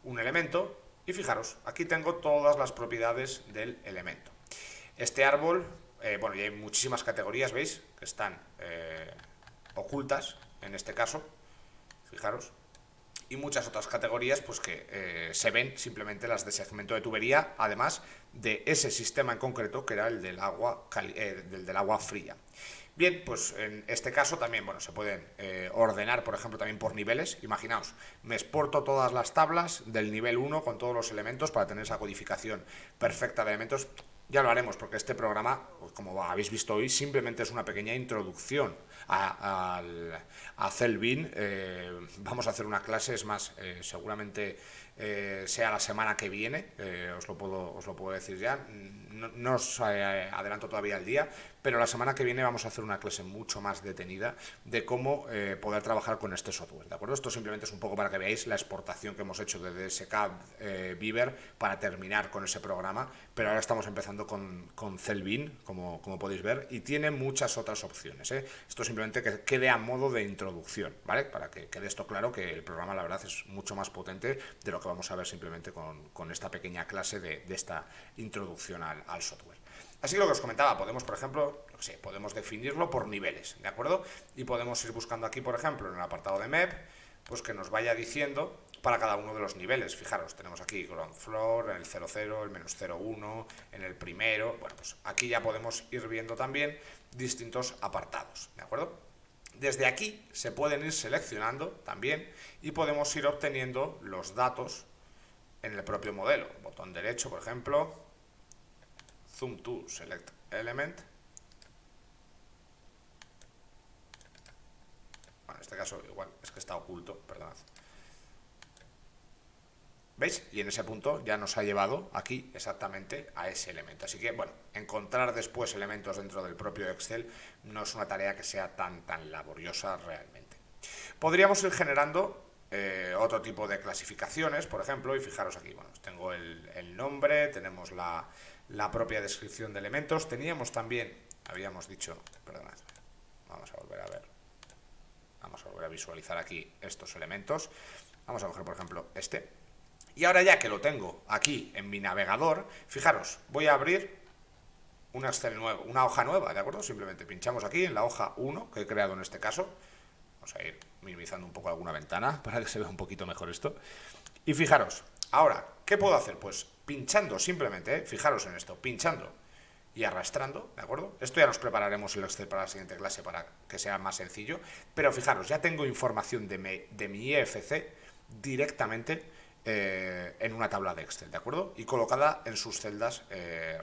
un elemento y fijaros, aquí tengo todas las propiedades del elemento. Este árbol, bueno, y hay muchísimas categorías, ¿veis? Que están ocultas, en este caso, fijaros, y muchas otras categorías pues que se ven simplemente las de segmento de tubería, además de ese sistema en concreto que era el del agua, del agua fría. Bien, pues en este caso también, bueno, se pueden ordenar, por ejemplo, también por niveles. Imaginaos, me exporto todas las tablas del nivel 1 con todos los elementos para tener esa codificación perfecta de elementos. Ya lo haremos porque este programa, como habéis visto hoy, simplemente es una pequeña introducción a Celbin. Vamos a hacer una clase, es más, seguramente sea la semana que viene, os lo puedo decir ya, no os adelanto todavía el día, pero la semana que viene vamos a hacer una clase mucho más detenida de cómo poder trabajar con este software, ¿de acuerdo? Esto simplemente es un poco para que veáis la exportación que hemos hecho de DSK Beaver para terminar con ese programa, pero ahora estamos empezando con Celbin, como podéis ver, y tiene muchas otras opciones, ¿eh? Esto simplemente que quede a modo de introducción, ¿vale? Para que quede esto claro, que el programa la verdad es mucho más potente de lo que vamos a ver simplemente con esta pequeña clase de esta introducción al software. Así que lo que os comentaba, podemos, por ejemplo, no sé, podemos definirlo por niveles, ¿de acuerdo? Y podemos ir buscando aquí, por ejemplo, en el apartado de MEP, pues que nos vaya diciendo para cada uno de los niveles. Fijaros, tenemos aquí ground floor, en el 00, el menos 01, en el primero. Bueno, pues aquí ya podemos ir viendo también distintos apartados, ¿de acuerdo? Desde aquí se pueden ir seleccionando también y podemos ir obteniendo los datos en el propio modelo. Botón derecho, por ejemplo, Zoom to Select Element. Bueno, en este caso igual es que está oculto, perdonad. ¿Veis? Y en ese punto ya nos ha llevado aquí exactamente a ese elemento. Así que, bueno, encontrar después elementos dentro del propio Excel no es una tarea que sea tan laboriosa realmente. Podríamos ir generando otro tipo de clasificaciones, por ejemplo, y fijaros aquí, bueno, tengo el nombre, tenemos la propia descripción de elementos, teníamos también, habíamos dicho, perdonad, vamos a volver a visualizar aquí estos elementos, vamos a coger, por ejemplo, este. Y ahora ya que lo tengo aquí en mi navegador, fijaros, voy a abrir un Excel nuevo, una hoja nueva, ¿de acuerdo? Simplemente pinchamos aquí en la hoja 1 que he creado en este caso. Vamos a ir minimizando un poco alguna ventana para que se vea un poquito mejor esto. Y fijaros, ahora, ¿qué puedo hacer? Pues pinchando simplemente, fijaros en esto, pinchando y arrastrando, ¿de acuerdo? Esto ya nos prepararemos el Excel para la siguiente clase para que sea más sencillo. Pero fijaros, ya tengo información de mi IFC directamente en una tabla de Excel, ¿de acuerdo? Y colocada en sus celdas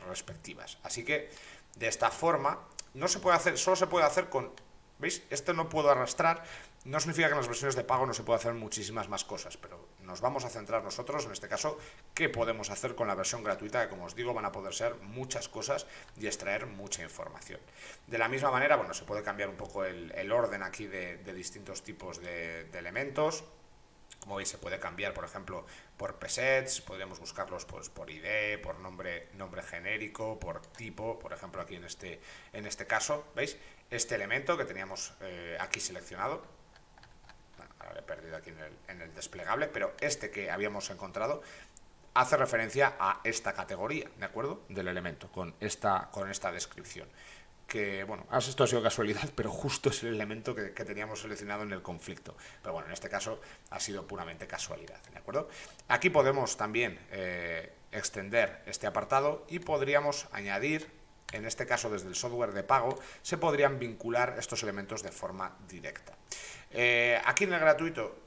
respectivas. Así que de esta forma no se puede hacer, solo se puede hacer con, ¿veis? Esto no puedo arrastrar, no significa que en las versiones de pago no se pueda hacer muchísimas más cosas, pero nos vamos a centrar nosotros, en este caso, qué podemos hacer con la versión gratuita, que como os digo, van a poder ser muchas cosas y extraer mucha información. De la misma manera, bueno, se puede cambiar un poco el orden aquí de distintos tipos de elementos. Como veis, se puede cambiar, por ejemplo, por presets, podríamos buscarlos pues, por ID, por nombre genérico, por tipo, por ejemplo, aquí en este caso, ¿veis? Este elemento que teníamos aquí seleccionado, bueno, ahora lo he perdido aquí en el desplegable, pero este que habíamos encontrado, hace referencia a esta categoría, ¿de acuerdo? Del elemento, con esta descripción. Que, bueno, esto ha sido casualidad, pero justo es el elemento que teníamos seleccionado en el conflicto. Pero bueno, en este caso ha sido puramente casualidad, ¿de acuerdo? Aquí podemos también extender este apartado y podríamos añadir, en este caso desde el software de pago, se podrían vincular estos elementos de forma directa. Aquí en el gratuito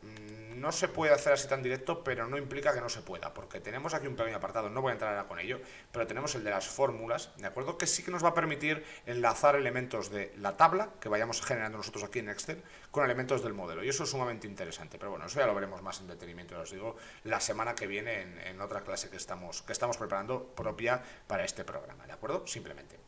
no se puede hacer así tan directo, pero no implica que no se pueda, porque tenemos aquí un pequeño apartado, no voy a entrar ahora con ello, pero tenemos el de las fórmulas, ¿de acuerdo? Que sí que nos va a permitir enlazar elementos de la tabla que vayamos generando nosotros aquí en Excel con elementos del modelo, y eso es sumamente interesante, pero bueno, eso ya lo veremos más en detenimiento, os digo, la semana que viene en otra clase que estamos preparando propia para este programa, ¿de acuerdo? Simplemente.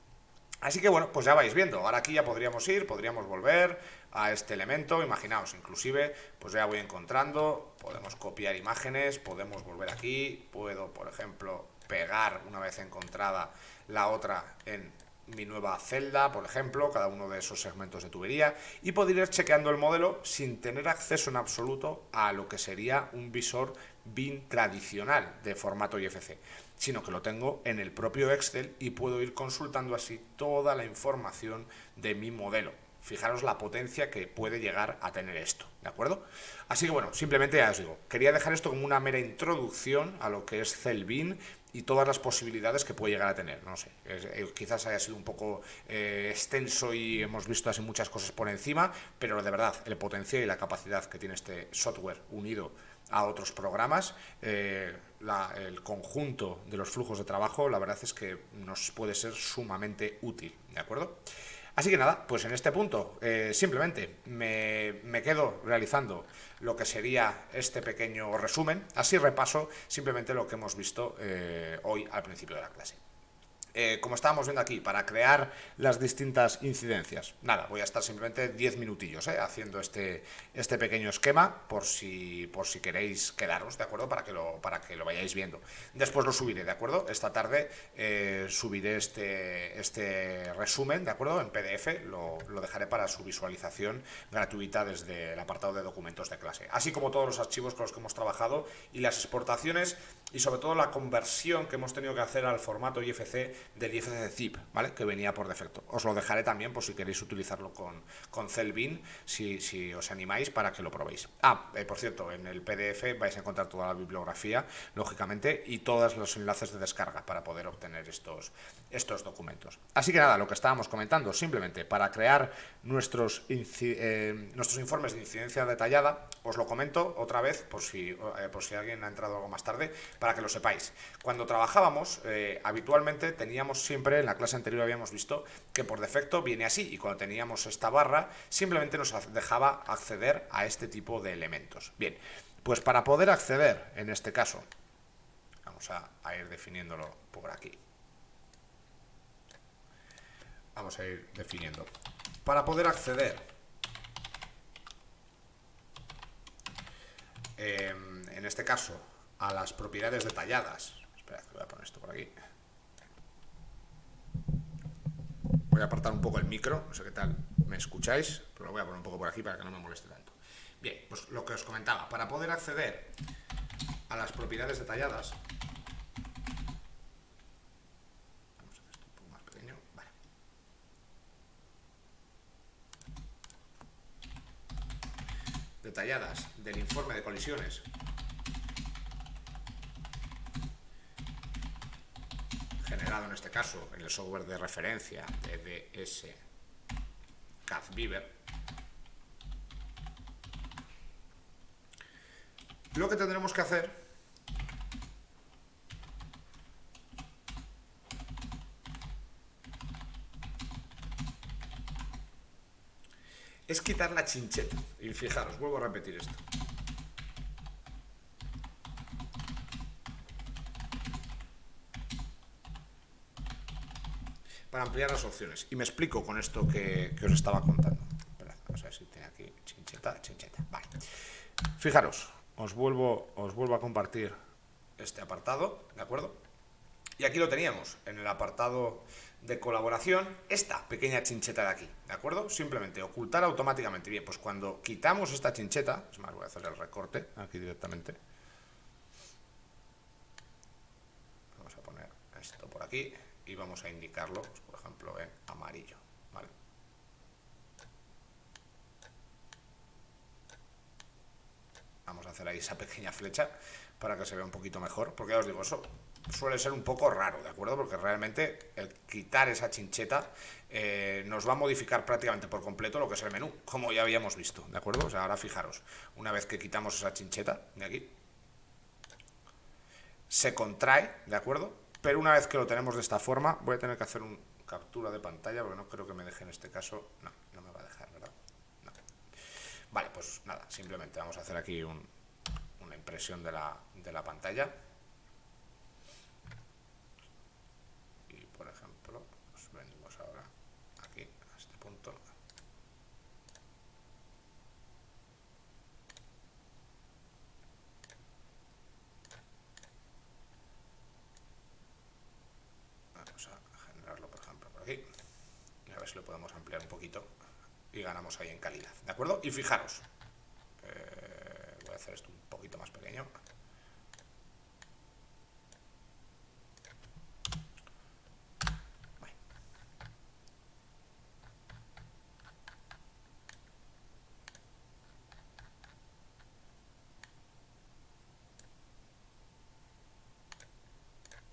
Así que bueno, pues ya vais viendo, ahora aquí ya podríamos volver a este elemento, imaginaos, inclusive, pues ya voy encontrando, podemos copiar imágenes, podemos volver aquí, puedo, por ejemplo, pegar una vez encontrada la otra en mi nueva celda, por ejemplo, cada uno de esos segmentos de tubería, y poder ir chequeando el modelo sin tener acceso en absoluto a lo que sería un visor BIM tradicional de formato IFC, sino que lo tengo en el propio Excel y puedo ir consultando así toda la información de mi modelo. Fijaros la potencia que puede llegar a tener esto, ¿de acuerdo? Así que bueno, simplemente ya os digo, quería dejar esto como una mera introducción a lo que es CellBIM y todas las posibilidades que puede llegar a tener, no sé, quizás haya sido un poco extenso y hemos visto así muchas cosas por encima, pero de verdad, el potencial y la capacidad que tiene este software unido a otros programas, el conjunto de los flujos de trabajo, la verdad es que nos puede ser sumamente útil, ¿de acuerdo? Así que nada, pues en este punto simplemente me quedo realizando lo que sería este pequeño resumen, así repaso simplemente lo que hemos visto hoy al principio de la clase. Como estábamos viendo aquí, para crear las distintas incidencias, nada, voy a estar simplemente 10 minutillos haciendo este pequeño esquema por si queréis quedaros, ¿de acuerdo? Para que lo vayáis viendo. Después lo subiré, ¿de acuerdo? Esta tarde subiré este resumen, ¿de acuerdo? En PDF, lo dejaré para su visualización gratuita desde el apartado de documentos de clase, así como todos los archivos con los que hemos trabajado y las exportaciones y sobre todo la conversión que hemos tenido que hacer al formato IFC del IFC zip, ¿vale? Que venía por defecto. Os lo dejaré también por si queréis utilizarlo con CellBIM, si os animáis, para que lo probéis. Por cierto, en el PDF vais a encontrar toda la bibliografía, lógicamente, y todos los enlaces de descarga para poder obtener estos documentos. Así que nada, lo que estábamos comentando, simplemente para crear nuestros informes de incidencia detallada, os lo comento otra vez por si alguien ha entrado algo más tarde, para que lo sepáis. Cuando trabajábamos, habitualmente teníamos siempre, en la clase anterior habíamos visto que por defecto viene así, y cuando teníamos esta barra simplemente nos dejaba acceder a este tipo de elementos. Bien, pues para poder acceder, en este caso, vamos a ir definiéndolo por aquí. Vamos a ir definiendo. Para poder acceder en este caso a las propiedades detalladas, esperad que voy a poner esto por aquí. Voy a apartar un poco el micro, no sé qué tal me escucháis, pero lo voy a poner un poco por aquí para que no me moleste tanto. Bien, pues lo que os comentaba, para poder acceder a las propiedades detalladas, vamos a hacer esto un poco más pequeño, vale. Detalladas del informe de colisiones generado en este caso en el software de referencia de DDS CAD Beaver, lo que tendremos que hacer es quitar la chincheta. Y fijaros, vuelvo a repetir esto. Para ampliar las opciones. Y me explico con esto que os estaba contando. Esperad, vamos a ver si tiene aquí chincheta. Vale. Fijaros, os vuelvo a compartir este apartado, ¿de acuerdo? Y aquí lo teníamos, en el apartado de colaboración, esta pequeña chincheta de aquí, ¿de acuerdo? Simplemente ocultar automáticamente. Bien, pues cuando quitamos esta chincheta, es más, voy a hacer el recorte aquí directamente. aquí y vamos a indicarlo, pues, por ejemplo, en amarillo, ¿vale? Vamos a hacer ahí esa pequeña flecha para que se vea un poquito mejor, porque ya os digo, eso suele ser un poco raro, ¿de acuerdo? Porque realmente el quitar esa chincheta nos va a modificar prácticamente por completo lo que es el menú, como ya habíamos visto, ¿de acuerdo? O sea, ahora fijaros, una vez que quitamos esa chincheta de aquí, se contrae, ¿de acuerdo? Pero una vez que lo tenemos de esta forma, voy a tener que hacer una captura de pantalla, porque no creo que me deje en este caso, no me va a dejar, ¿verdad? No. Vale, pues nada, simplemente vamos a hacer aquí una impresión de la pantalla. Y por ejemplo, pues venimos ahora aquí, a este punto. Vamos a generarlo, por ejemplo, por aquí. Y a ver si lo podemos ampliar un poquito y ganamos ahí en calidad, ¿de acuerdo? Y fijaros, voy a hacer esto un poquito más pequeño.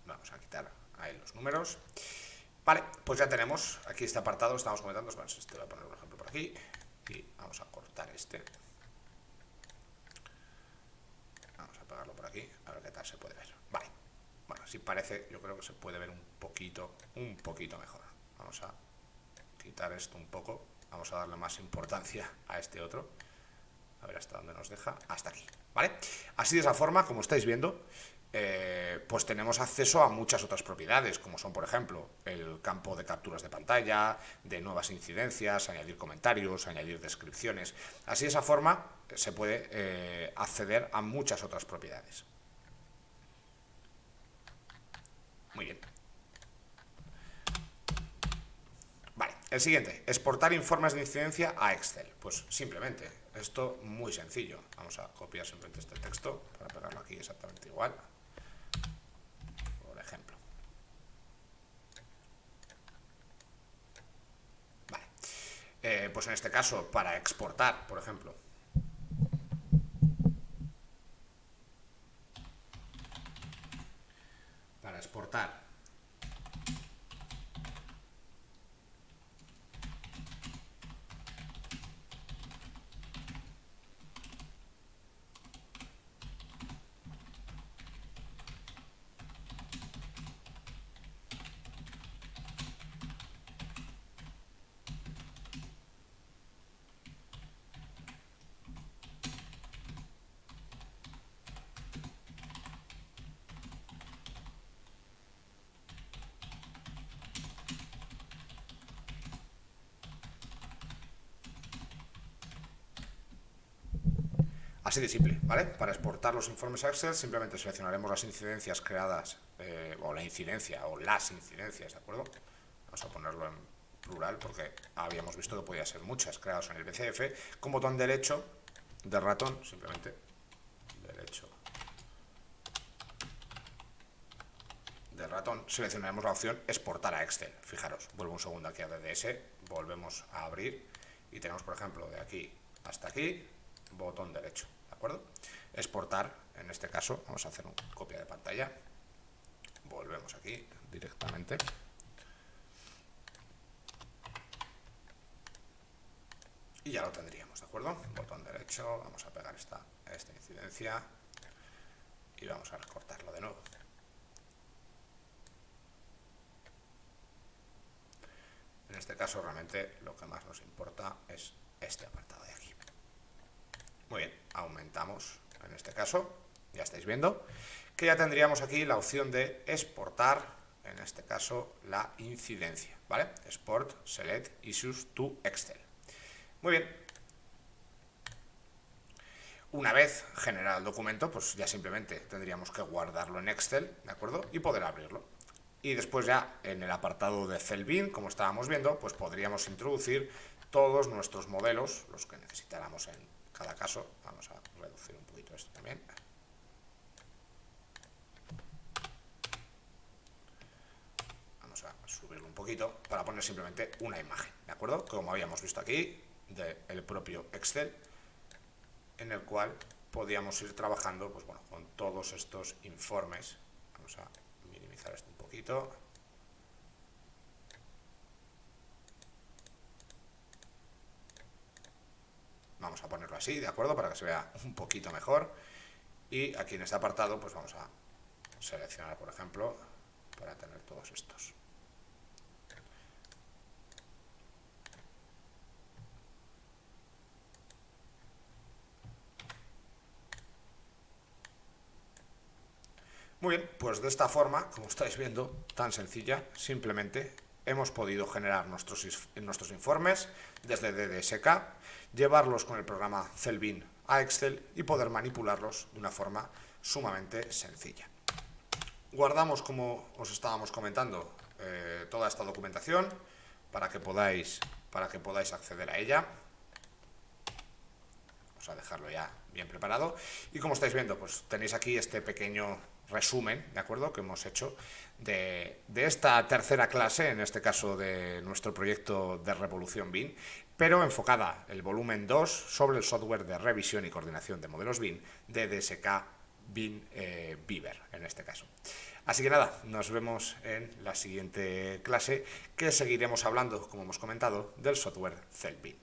Vamos a quitar ahí los números. Vale, pues ya tenemos aquí este apartado, estamos comentando, bueno, este voy a poner un ejemplo por aquí y vamos a cortar este. Vamos a pegarlo por aquí, a ver qué tal se puede ver. Vale, bueno, si parece, yo creo que se puede ver un poquito mejor. Vamos a quitar esto un poco, vamos a darle más importancia a este otro. A ver hasta dónde nos deja, hasta aquí, ¿vale? Así de esa forma, como estáis viendo, pues tenemos acceso a muchas otras propiedades, como son, por ejemplo, el campo de capturas de pantalla, de nuevas incidencias, añadir comentarios, añadir descripciones. Así de esa forma se puede acceder a muchas otras propiedades. Muy bien. Vale, el siguiente, exportar informes de incidencia a Excel. Pues simplemente, esto muy sencillo. Vamos a copiar simplemente este texto para pegarlo aquí exactamente igual. Por ejemplo. Vale. Pues en este caso, para exportar, por ejemplo, para exportar así de simple, ¿vale? Para exportar los informes a Excel simplemente seleccionaremos las incidencias creadas, o la incidencia, o las incidencias, ¿de acuerdo? Vamos a ponerlo en plural porque habíamos visto que podía ser muchas creadas en el BCF. Con botón derecho del ratón, simplemente derecho del ratón, seleccionaremos la opción exportar a Excel. Fijaros, vuelvo un segundo aquí a DDS, volvemos a abrir y tenemos, por ejemplo, de aquí hasta aquí, botón derecho, ¿de acuerdo? Exportar, en este caso, vamos a hacer una copia de pantalla, volvemos aquí directamente. Y ya lo tendríamos, ¿de acuerdo? Botón derecho, vamos a pegar esta incidencia y vamos a recortarlo de nuevo. En este caso realmente lo que más nos importa es este apartado de aquí. Muy bien, aumentamos en este caso, ya estáis viendo, que ya tendríamos aquí la opción de exportar, en este caso, la incidencia, ¿vale? Export, Select, Issues to Excel. Muy bien. Una vez generado el documento, pues ya simplemente tendríamos que guardarlo en Excel, ¿de acuerdo? Y poder abrirlo. Y después ya en el apartado de Cell Bin, como estábamos viendo, pues podríamos introducir todos nuestros modelos, los que necesitáramos en cada caso. Vamos a reducir un poquito esto también. subirlo un poquito para poner simplemente una imagen, ¿de acuerdo? Como habíamos visto aquí, del propio Excel, en el cual podíamos ir trabajando, pues bueno, con todos estos informes. Vamos a minimizar esto un poquito. Vamos a ponerlo así, ¿de acuerdo? Para que se vea un poquito mejor. Y aquí en este apartado, pues vamos a seleccionar, por ejemplo, para tener todos estos. Muy bien, pues de esta forma, como estáis viendo, tan sencilla, simplemente hemos podido generar nuestros informes desde DDSK, llevarlos con el programa Celbin a Excel y poder manipularlos de una forma sumamente sencilla. Guardamos, como os estábamos comentando, toda esta documentación para que podáis acceder a ella. Vamos a dejarlo ya bien preparado. Y como estáis viendo, pues tenéis aquí este pequeño resumen, ¿de acuerdo?, que hemos hecho de esta tercera clase, en este caso de nuestro proyecto de Revolución BIM, pero enfocada el volumen 2 sobre el software de revisión y coordinación de modelos BIM de DSK BIM Beaver, en este caso. Así que nada, nos vemos en la siguiente clase, que seguiremos hablando, como hemos comentado, del software Celbin.